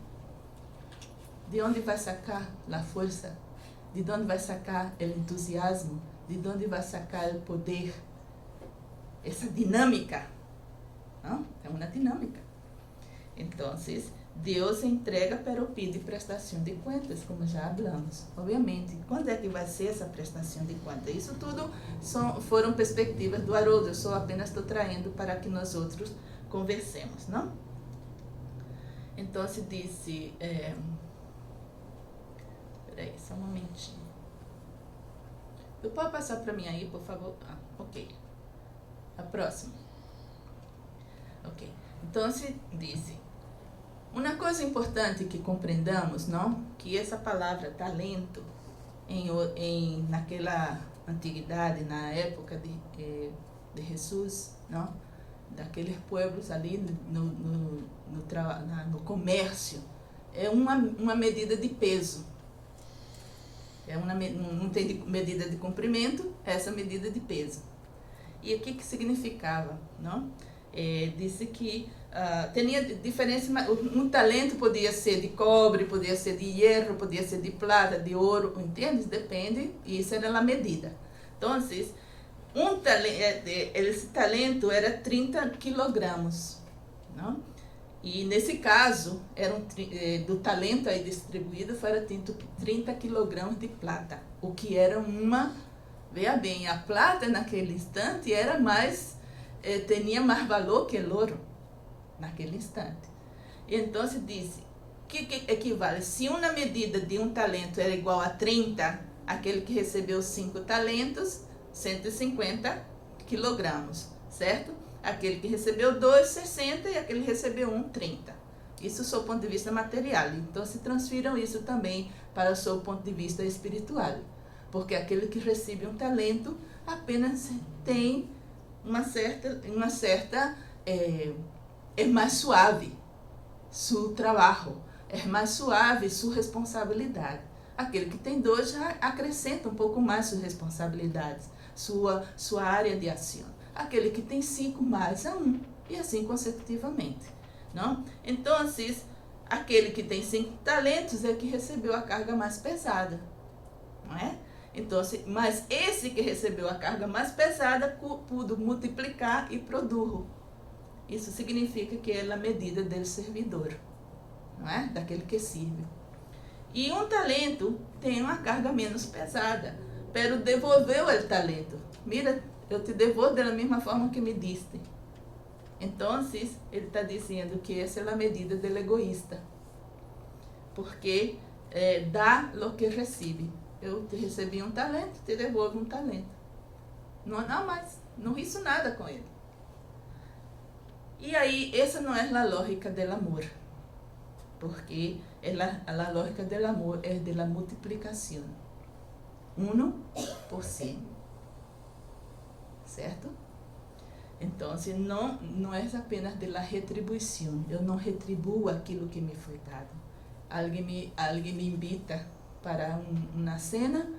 De onde vai sacar a força? De onde vai sacar o entusiasmo? De onde vai sacar o poder? Essa dinâmica. Não? É uma dinâmica. Então, Deus entrega, pero pide prestação de contas, como já falamos. Obviamente, quando é que vai ser essa prestação de contas? Isso tudo foram perspectivas do Haroldo. Eu só apenas estou trazendo para que nós outros conversemos, não? Então, disse... Peraí, só um momentinho. Tu pode passar para mim aí, por favor? Ok. A próxima. Ok. Então, disse... Uma coisa importante que compreendamos, não? Que essa palavra talento, naquela antiguidade, na época de Jesus, não? Daqueles pueblos ali no comércio, é uma medida de peso. Não tem medida de comprimento, é essa medida de peso. E o que significava, não? Disse que tinha diferença, um talento podia ser de cobre, podia ser de hierro, podia ser de plata, de ouro, entende? Depende, e isso era a medida. Então, esse talento era 30 quilogramos, não? E nesse caso, do talento aí distribuído, foram 30 quilogramos de plata, o que era veja bem, a plata naquele instante era tinha mais valor que o ouro naquele instante. Então se disse que equivale, se uma medida de um talento era igual a 30, aquele que recebeu 5 talentos, 150 quilogramos, certo? Aquele que recebeu 2, 60, e aquele que recebeu 1, 30. Isso do seu ponto de vista material. Então se transfiram isso também para o seu ponto de vista espiritual, porque aquele que recebe um talento apenas tem uma certa é mais suave seu trabalho, é mais suave sua responsabilidade. Aquele que tem 2 já acrescenta um pouco mais suas responsabilidades, sua área de ação. Aquele que tem 5 mais a 1, e assim consecutivamente, não? Então, aquele que tem 5 talentos é que recebeu a carga mais pesada, não é? Então, mas esse que recebeu a carga mais pesada pôde multiplicar e produzir. Isso significa que é a medida do servidor, não é? Daquele que serve. E um talento tem uma carga menos pesada, pero devolveu o talento. Mira, eu te devolvo da mesma forma que me diste. Então, ele está dizendo que essa é a medida do egoísta. Porque dá o que recebe. Eu te recebi um talento, te devolvo um talento. Não mais, não riço nada com ele. E aí, essa não é a lógica do amor. Porque a lógica do amor é de la multiplicação. 1 por 100. Certo? Então, não é apenas de la retribuição. Eu não retribuo aquilo que me foi dado. Alguém me invita para uma cena.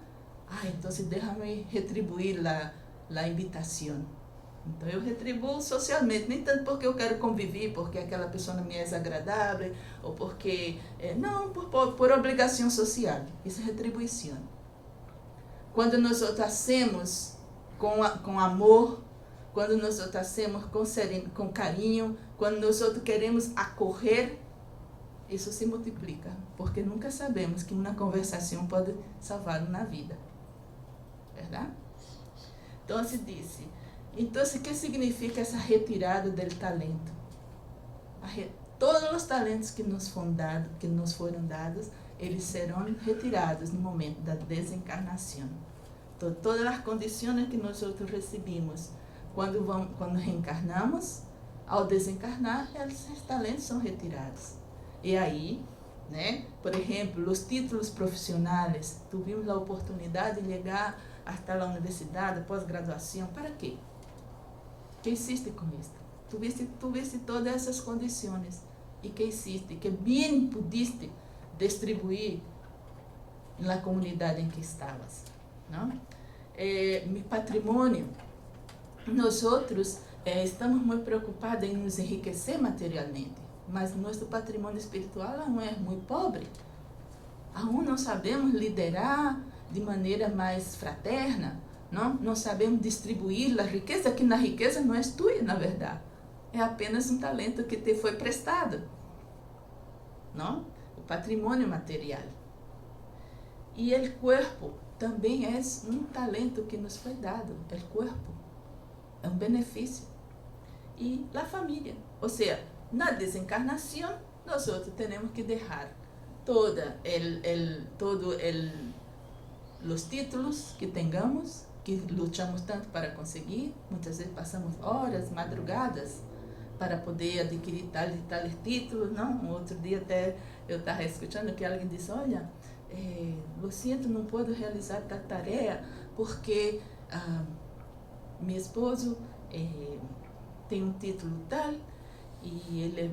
Então deixa-me retribuir a invitação. Então, eu retribuo socialmente, nem tanto porque eu quero conviver, porque aquela pessoa me é desagradável, ou porque... não, por obrigação social. Isso é retribuição. Quando nós hacemos com amor, quando nós hacemos com carinho, quando nós queremos acolher, isso se multiplica, porque nunca sabemos que uma conversação pode salvar uma vida. Verdade? Então, se disse... Então, o que significa essa retirada do talento? Todos os talentos que nos foram dados, eles serão retirados no momento da desencarnação. Então, todas as condições que nós recebemos quando reencarnamos, ao desencarnar, esses talentos são retirados. E aí, por exemplo, os títulos profissionais, tivemos a oportunidade de chegar até a universidade, pós-graduação, para quê? Que hiciste com isto? Tuviste todas essas condições. E que hiciste? Que bem pudiste distribuir na comunidade em que estavas. Não? Mi patrimônio. Nós estamos muito preocupados em nos enriquecer materialmente, mas nosso patrimônio espiritual não é muito pobre. Aún não sabemos liderar de maneira mais fraterna. Não sabemos distribuir a riqueza, que na riqueza não é tua, na verdade. É apenas um talento que te foi prestado. Não? O patrimônio material. E o corpo também é um talento que nos foi dado. O corpo é um benefício. E a família. Ou seja, na desencarnação, nós temos que deixar todos os títulos que tengamos, que lutamos tanto para conseguir. Muitas vezes passamos horas, madrugadas, para poder adquirir tal e tal títulos. Não? Outro dia até eu estava escutando que alguém disse, olha, lo sinto, não puedo realizar tal tarefa porque meu esposo tem um título tal e ele é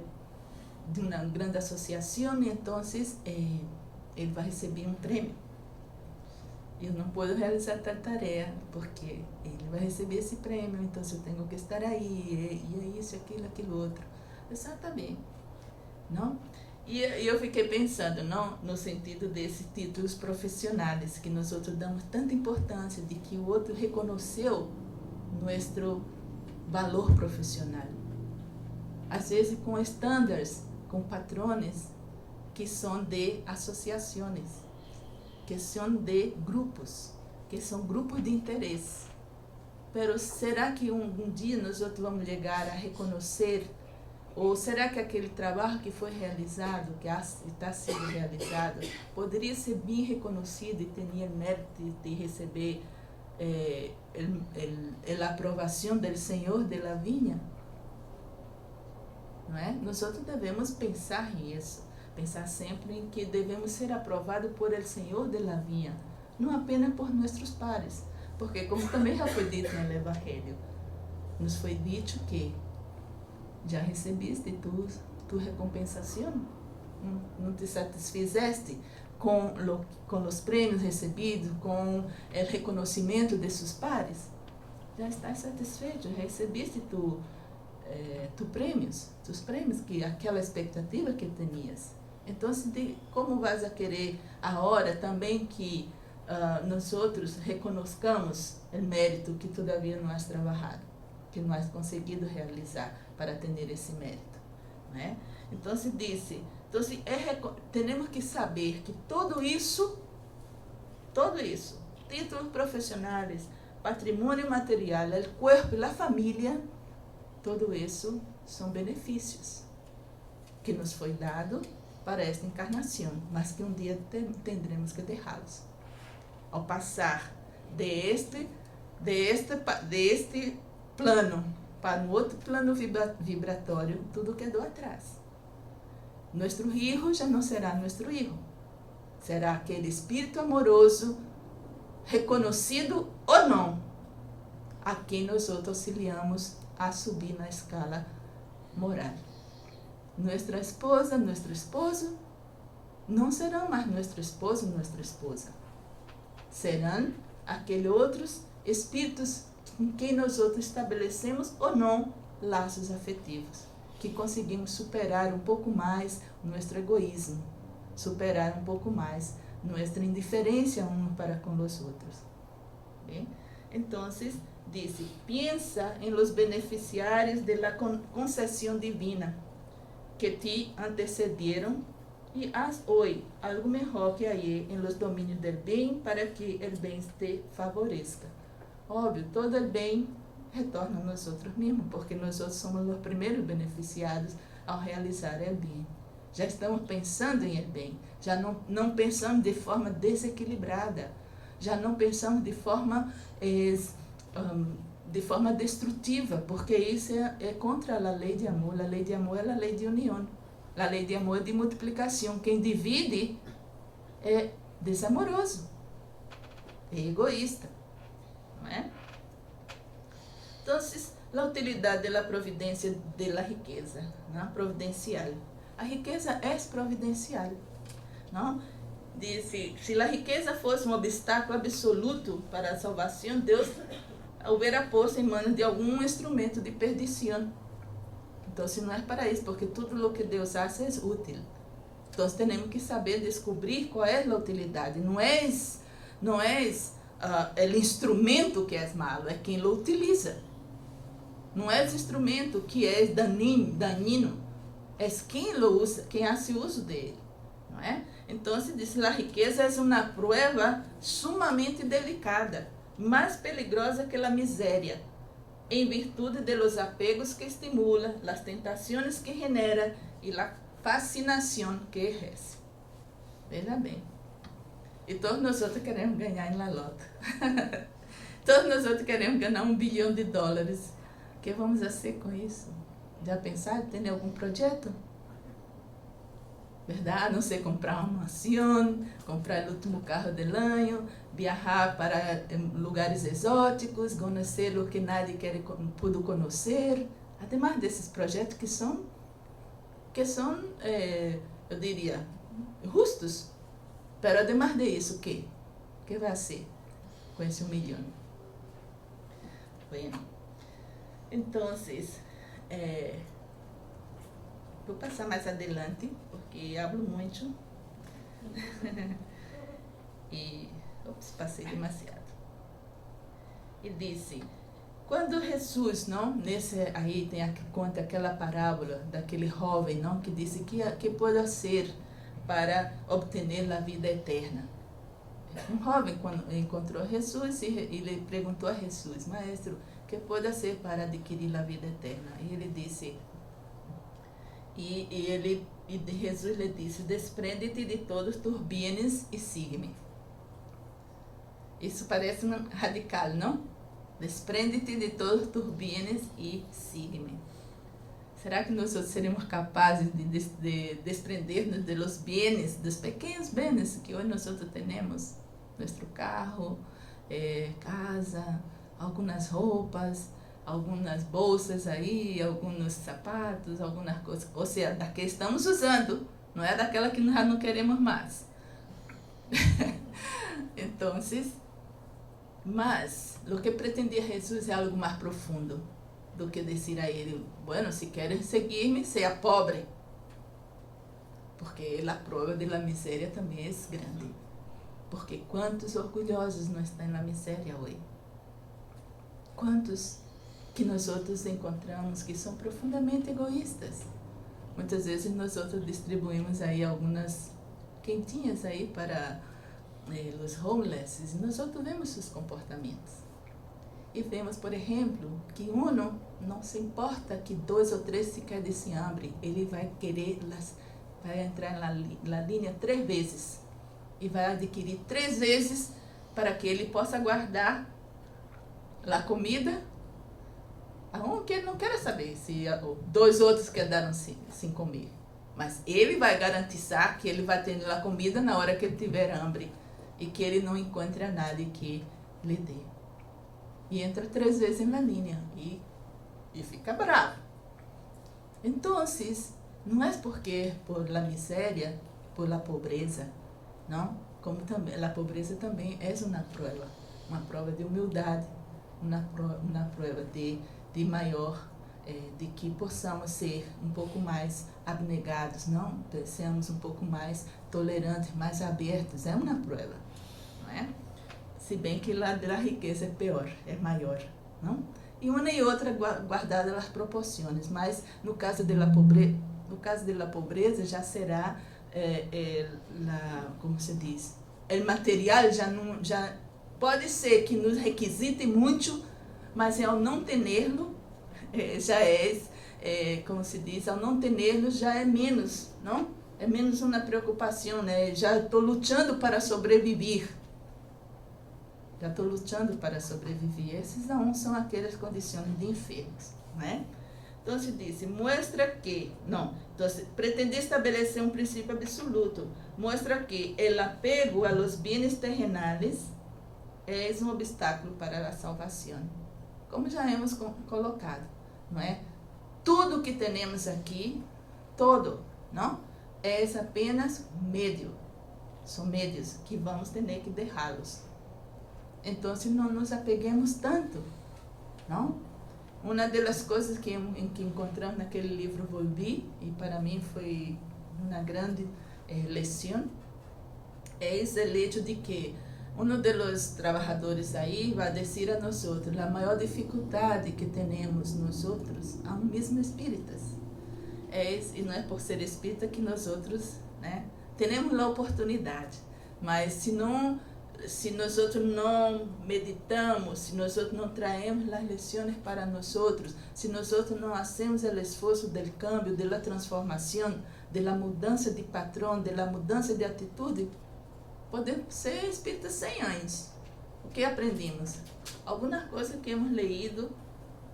de uma grande associação e então ele vai receber um prêmio. Eu não posso realizar tal tarefa, porque ele vai receber esse prêmio, então eu tenho que estar aí, e é isso, aquilo outro. Exatamente. Não? E eu fiquei pensando, não, no sentido desses títulos profissionais, que nós damos tanta importância, de que o outro reconheceu nosso valor profissional. Às vezes com estándares, com patrones que são de associações, que são de grupos, que são grupos de interesse. Mas será que um dia nós vamos chegar a reconhecer, ou será que aquele trabalho que foi realizado, que está sendo realizado, poderia ser bem reconhecido e ter mérito de receber a aprovação do Senhor de la vinha? Não é? Nós devemos pensar nisso. Pensar sempre em que devemos ser aprovados por el Senhor de la vinha, não apenas por nossos pares, porque como também já foi dito no Evangelho, nos foi dito que já recebeste tu recompensação, não te satisfizeste com os prêmios recebidos, com o reconhecimento de seus pares, já estás satisfeito, já recebeste tus prêmios, que aquela expectativa que tenias. Então, como vais a querer agora também que nós reconozcamos o mérito que todavia não has trabalhado, que não has conseguido realizar para ter esse mérito? Não é? Então, se disse, Então, temos que saber que tudo isso, títulos profissionais, patrimônio material, o corpo e a família, tudo isso são benefícios que nos foi dado para esta encarnação, mas que um dia tendremos que deixá-los. Ao passar deste plano para um outro plano vibratório, tudo quedou atrás. Nosso filho já não será nosso filho. Será aquele espírito amoroso, reconhecido ou não, a quem nós auxiliamos a subir na escala moral. Nossa esposa, nosso esposo, não serão mais nosso esposo, nossa esposa. Serão aqueles outros espíritos com quem nós outros estabelecemos ou não laços afetivos, que conseguimos superar um pouco mais nosso egoísmo, superar um pouco mais nossa indiferença uns para com os outros. Bem? Então, disse, pensa em los beneficiários de la concessão divina que te antecederam e haz hoje algo melhor que aí em los domínios del bem para que el bem te favoreça. Óbvio, todo o bem retorna a nós outros mesmos, porque nós outros somos os primeiros beneficiados ao realizar o bem. Já estamos pensando em el bem, já não pensamos de forma desequilibrada, já não pensamos de forma destrutiva, porque isso é contra a lei de amor. A lei de amor é a lei de união. A lei de amor é de multiplicação. Quem divide é desamoroso, é egoísta, não é? Então, a utilidade da providência da riqueza, não? Providencial. A riqueza é providencial, não? Disse, se a riqueza fosse um obstáculo absoluto para a salvação, Deus houvera posto em manos de algum instrumento de perdição. Então, não é para isso, porque tudo o que Deus faz é útil. Então, temos que saber descobrir qual é a utilidade. Não é o instrumento que é malo, é quem o utiliza. Não é o instrumento que é daninho, é quem o usa, quem faz uso dele, não é? Então, diz, a riqueza é uma prova sumamente delicada, mais peligrosa que a miséria, em virtude de los apegos que estimula, las tentações que genera e la fascinação que exerce. Veja bem. E todos nós outros queremos ganhar em la loto. Todos nós outros queremos ganhar $1 bilhão. O que vamos fazer com isso? Já pensaram? Tem algum projeto? Verdade? Não sei, comprar uma mansão, comprar o último carro do ano, viajar para lugares exóticos, conhecer o que nadie pudo conhecer. Ademais desses projetos que são eu diria, justos. Mas ademais de isso, o que? O que vai ser com esse $1 milhão? Bueno, então, vou passar mais adelante, porque hablo muito. E passei demasiado. E disse, quando Jesus, não, aí conta aquela parábola daquele jovem, não, que disse que pode fazer para obter a vida eterna. Um jovem, quando encontrou Jesus, e ele perguntou a Jesus, Maestro, o que pode fazer para adquirir a vida eterna? E ele disse, Jesus lhe disse, desprende-te de todos tus bienes e sigue-me. Isso parece radical, não? Desprende-te de todos tus bienes e sigue-me. Será que nós seremos capazes de desprender-nos de los bienes, dos pequenos bienes que hoje nós temos? Nosso carro, casa, algumas roupas, algumas bolsas aí, alguns sapatos, algumas coisas. Ou seja, da que estamos usando, não é daquela que nós não queremos mais. Então, mas o que pretendia Jesus é algo mais profundo do que dizer a ele, bueno, se queres seguir-me, seja pobre. Porque a prova da miséria também é grande. Porque quantos orgulhosos não estão na miséria hoje? Quantos que nós outros encontramos que são profundamente egoístas? Muitas vezes nós outros distribuímos aí algumas quentinhas aí para os homeless, e nós outros vemos seus comportamentos. E vemos, por exemplo, que não se importa que 2 ou 3 se quedem sem hambre, ele vai entrar na linha 3 vezes e vai adquirir 3 vezes para que ele possa guardar a comida. Que ele não quer saber se 2 outros quedaram sem comer. Mas ele vai garantizar que ele vai ter a comida na hora que ele tiver hambre e que ele não encontre nada que lhe dê. E entra 3 vezes na linha e fica bravo. Então, não é porque por la miséria, por la pobreza, não? Como também a pobreza também é uma prova de humildade, uma prova de maior, de que possamos ser um pouco mais abnegados, não? Seamos um pouco mais tolerantes, mais abertos, é uma prova, não é? Se bem que lá da riqueza é pior, é maior, não? E uma e outra guardada as proporções, mas no caso da pobreza já será, como se diz, o material já pode ser que nos requisite muito, mas ao não tê-lo, já como se diz, ao não tê-lo já é menos, não? É menos uma preocupação, né? Já estou lutando para sobreviver. Esses não são aquelas condições de enfermos, né? Então se diz, mostra que, pretende estabelecer um princípio absoluto, mostra que o apego a los bienes terrenales é um obstáculo para a salvação. Como já hemos colocado, não é? Tudo que temos aqui, não? É apenas meio. São meios que vamos ter que deixá-los. Então, não nos apeguemos tanto, não? Uma das coisas que encontramos naquele livro Volvi, e para mim foi uma grande lição, é o hecho de que dos trabalhadores aí vai dizer a nós outros, a maior dificuldade que temos nós outros, aún mesmo espíritas, e não é por ser espírita que nós outros, né, temos a oportunidade, mas se nós outros não meditamos, se nós outros não traemos as lições para nós outros, se nós outros não hacemos o esforço do cambio, da transformação, da mudança de patrão, da mudança de atitude, podemos ser espíritas 100 anos. O que aprendemos? Alguma coisa que hemos leído,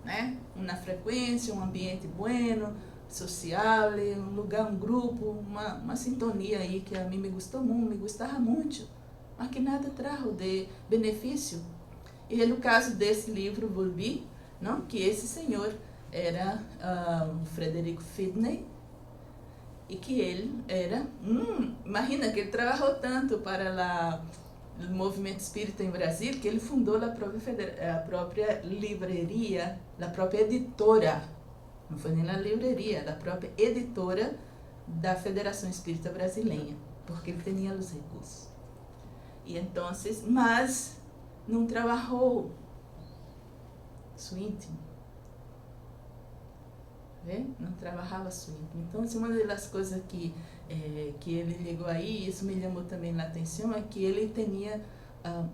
né? Uma frequência, um ambiente bueno, social, um lugar, um grupo, uma sintonia aí que a mim me gostava muito, mas que nada trajo de benefício. E no caso desse livro, Volvi, não? Que esse senhor era Frederick Sidney, e que ele era, imagina que ele trabalhou tanto para o movimento espírita em Brasil, que ele fundou a própria livraria, a própria editora, não foi nem a livraria, a própria editora da Federação Espírita Brasileira, porque ele tinha os recursos. E então, mas não trabalhou seu íntimo. Não trabalhava seu íntimo. Então, uma das coisas que ele ligou aí, isso me chamou também a atenção, é que ele tinha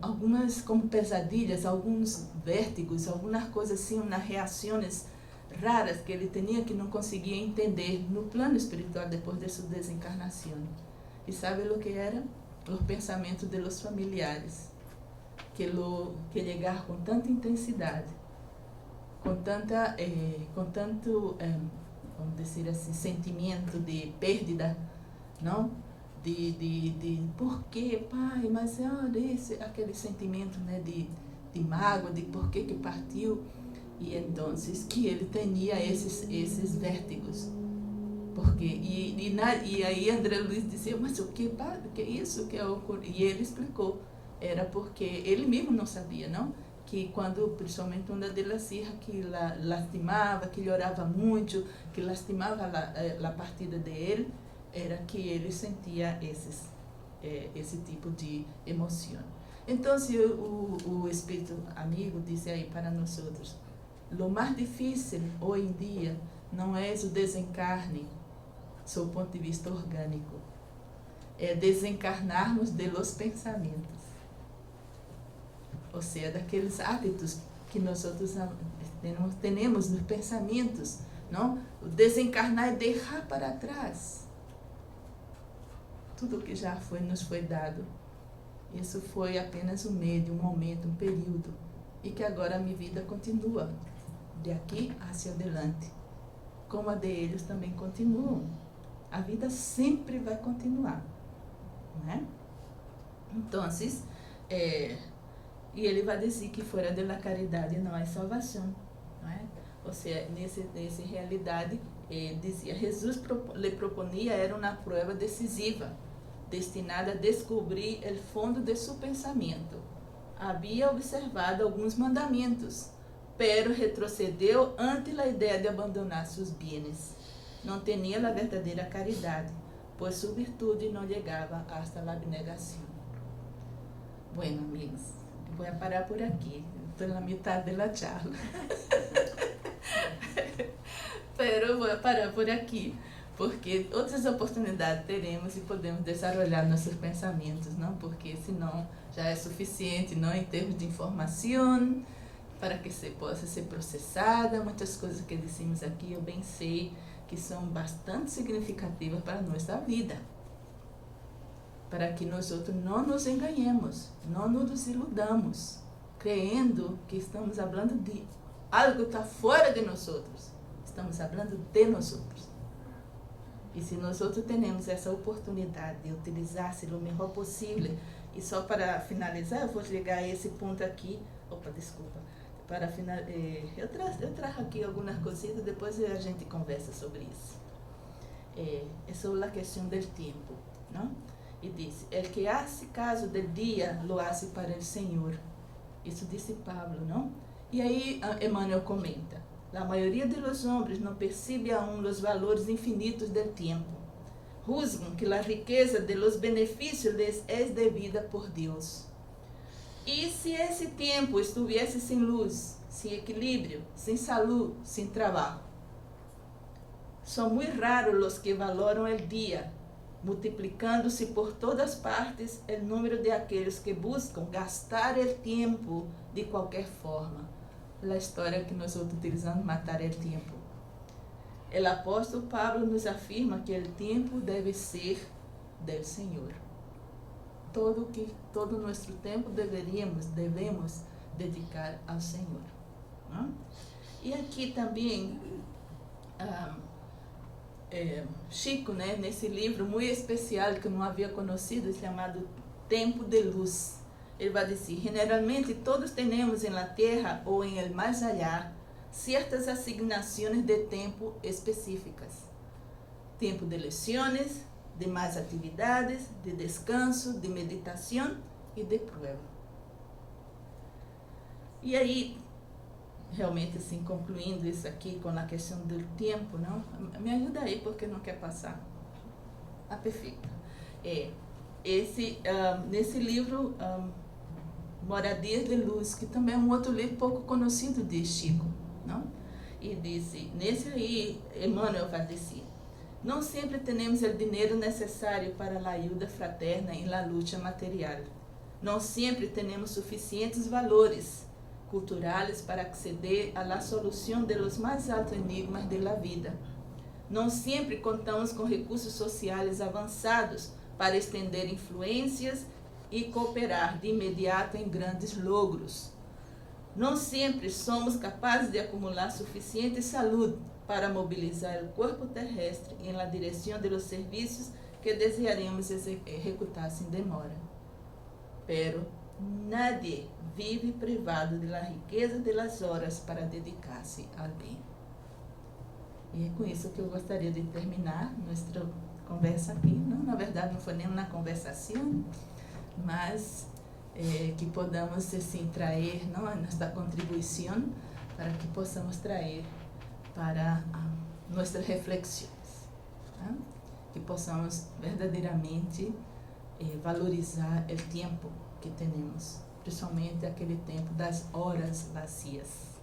algumas como pesadilhas, alguns vértigos, algumas coisas assim, umas reações raras que ele tinha que não conseguia entender no plano espiritual depois de sua desencarnação. E sabe o que era? Os pensamentos de los familiares, que chegaram com tanta intensidade, com tanto, vamos dizer assim, sentimento de perda, não? De por que, pai, mas olha aquele sentimento, né, de mágoa, de por que partiu, e então que ele tinha esses vértigos. Porque, e aí André Luiz dizia, mas o que, padre, que é isso? E ele explicou, era porque ele mesmo não sabia, não? Que quando, principalmente uma delas hijas que lastimava, que llorava muito, que lastimava a partida dele, era que ele sentia esse tipo de emoção. Então, o Espírito Amigo disse aí para nós outros, o mais difícil hoje em dia não é o desencarne, sob o ponto de vista orgânico. É desencarnarmos de los pensamentos. Ou seja, daqueles hábitos que nós outros temos nos pensamentos, não? O desencarnar é deixar para trás tudo que já nos foi dado. Isso foi apenas um meio, um momento, um período, e que agora a minha vida continua de aqui hacia adelante, como a deles também continuam. A vida sempre vai continuar, não é? Então, e ele vai dizer que fora da caridade não há salvação, não é? Ou seja, nessa realidade, dizia, Jesus lhe proponia, era uma prova decisiva, destinada a descobrir o fundo de seu pensamento. Havia observado alguns mandamentos, pero retrocedeu ante a ideia de abandonar seus bienes. Não tinha a verdadeira caridade, pois sua virtude não chegava hasta a abnegação. Bueno, amigos, vou parar por aqui. Estou na metade da charla. Pero vou parar por aqui, porque outras oportunidades teremos e podemos desenvolver nossos pensamentos, não? Porque senão já é suficiente, não, em termos de informação, para que se possa ser processada. Muitas coisas que dissemos aqui eu bem sei que são bastante significativas para a nossa vida, para que nós outros não nos enganemos, não nos iludamos, crendo que estamos falando de algo que está fora de nós outros. Estamos falando de nós outros. E se nós outros temos essa oportunidade de utilizar-se o melhor possível, e só para finalizar, eu vou chegar a esse ponto aqui. Opa, desculpa. Para finalizar, eu trago aqui algumas coisitas, depois a gente conversa sobre isso. É sobre a questão do tempo, não? E diz: el que hace caso del dia, lo hace para el Senhor. Isso disse Pablo, não? E aí Emmanuel comenta: a maioria de los hombres não percebe aún os valores infinitos del tempo. Juzgam que a riqueza de los benefícios les es debida por Deus. E se esse tempo estivesse sem luz, sem equilíbrio, sem saúde, sem trabalho? São muito raros os que valoram o dia, multiplicando-se por todas partes o número de aqueles que buscam gastar o tempo de qualquer forma. A história que nós utilizamos, matar o tempo. O apóstolo Pablo nos afirma que o tempo deve ser do Senhor. Todo nosso tempo devemos dedicar ao Senhor. Não? E aqui também, Chico, né, nesse livro muito especial que eu não havia conhecido, chamado Tempo de Luz, ele vai dizer: generalmente todos temos na Terra ou em el mais allá certas asignações de tempo específicas. Tempo de lições, de mais atividades, de descanso, de meditação e de prova. E aí, realmente, assim, concluindo isso aqui com a questão do tempo, não? Me ajuda aí, porque não quer passar. Perfeito. Nesse livro, Moradias de Luz, que também é um outro livro pouco conhecido de Chico, não? E disse, nesse aí, Emmanuel vai dizer: não sempre temos o dinheiro necessário para a ajuda fraterna em la luta material. Não sempre temos suficientes valores culturais para acceder a la solução de los mais altos enigmas de la vida. Não sempre contamos com recursos sociais avançados para estender influências e cooperar de imediato em grandes logros. Não sempre somos capazes de acumular suficiente saúde para mobilizar o corpo terrestre em la direção de los serviços que desejaremos executar sem demora. Pero nadie vive privado de la riqueza de las horas para dedicar-se ao bem. E é com isso que eu gostaria de terminar nossa conversa aqui. Não, na verdade, não foi nem uma conversação, mas que podamos assim trazer, não, nossa contribuição para que possamos trazer para nossas reflexões, tá? Que possamos verdadeiramente valorizar o tempo que temos, principalmente aquele tempo das horas vazias,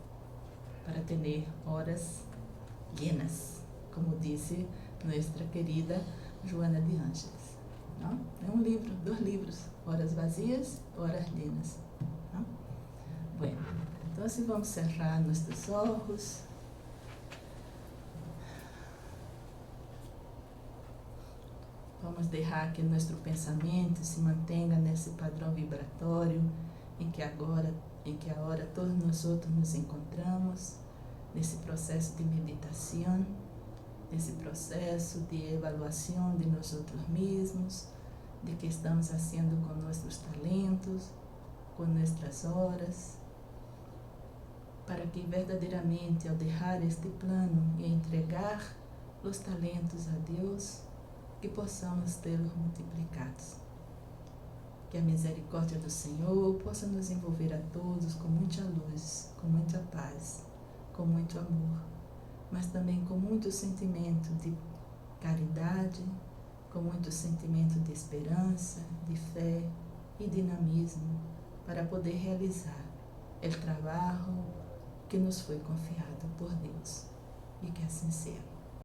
para ter horas llenas, como disse nuestra querida Joana de Ângeles. Não? É um livro, 2 livros, Horas Vazias, Horas Llenas. Não? Bueno, então assim vamos cerrar nossos olhos. Vamos deixar que nosso pensamento se mantenha nesse padrão vibratório em que agora todos nós outros nos encontramos, nesse processo de meditação, nesse processo de avaliação de nós outros mesmos, de que estamos fazendo com nossos talentos, com nossas horas, para que verdadeiramente ao deixar este plano e entregar os talentos a Deus, que possamos tê-los multiplicados. Que a misericórdia do Senhor possa nos envolver a todos com muita luz, com muita paz, com muito amor, mas também com muito sentimento de caridade, com muito sentimento de esperança, de fé e dinamismo para poder realizar o trabalho que nos foi confiado por Deus. E que assim seja.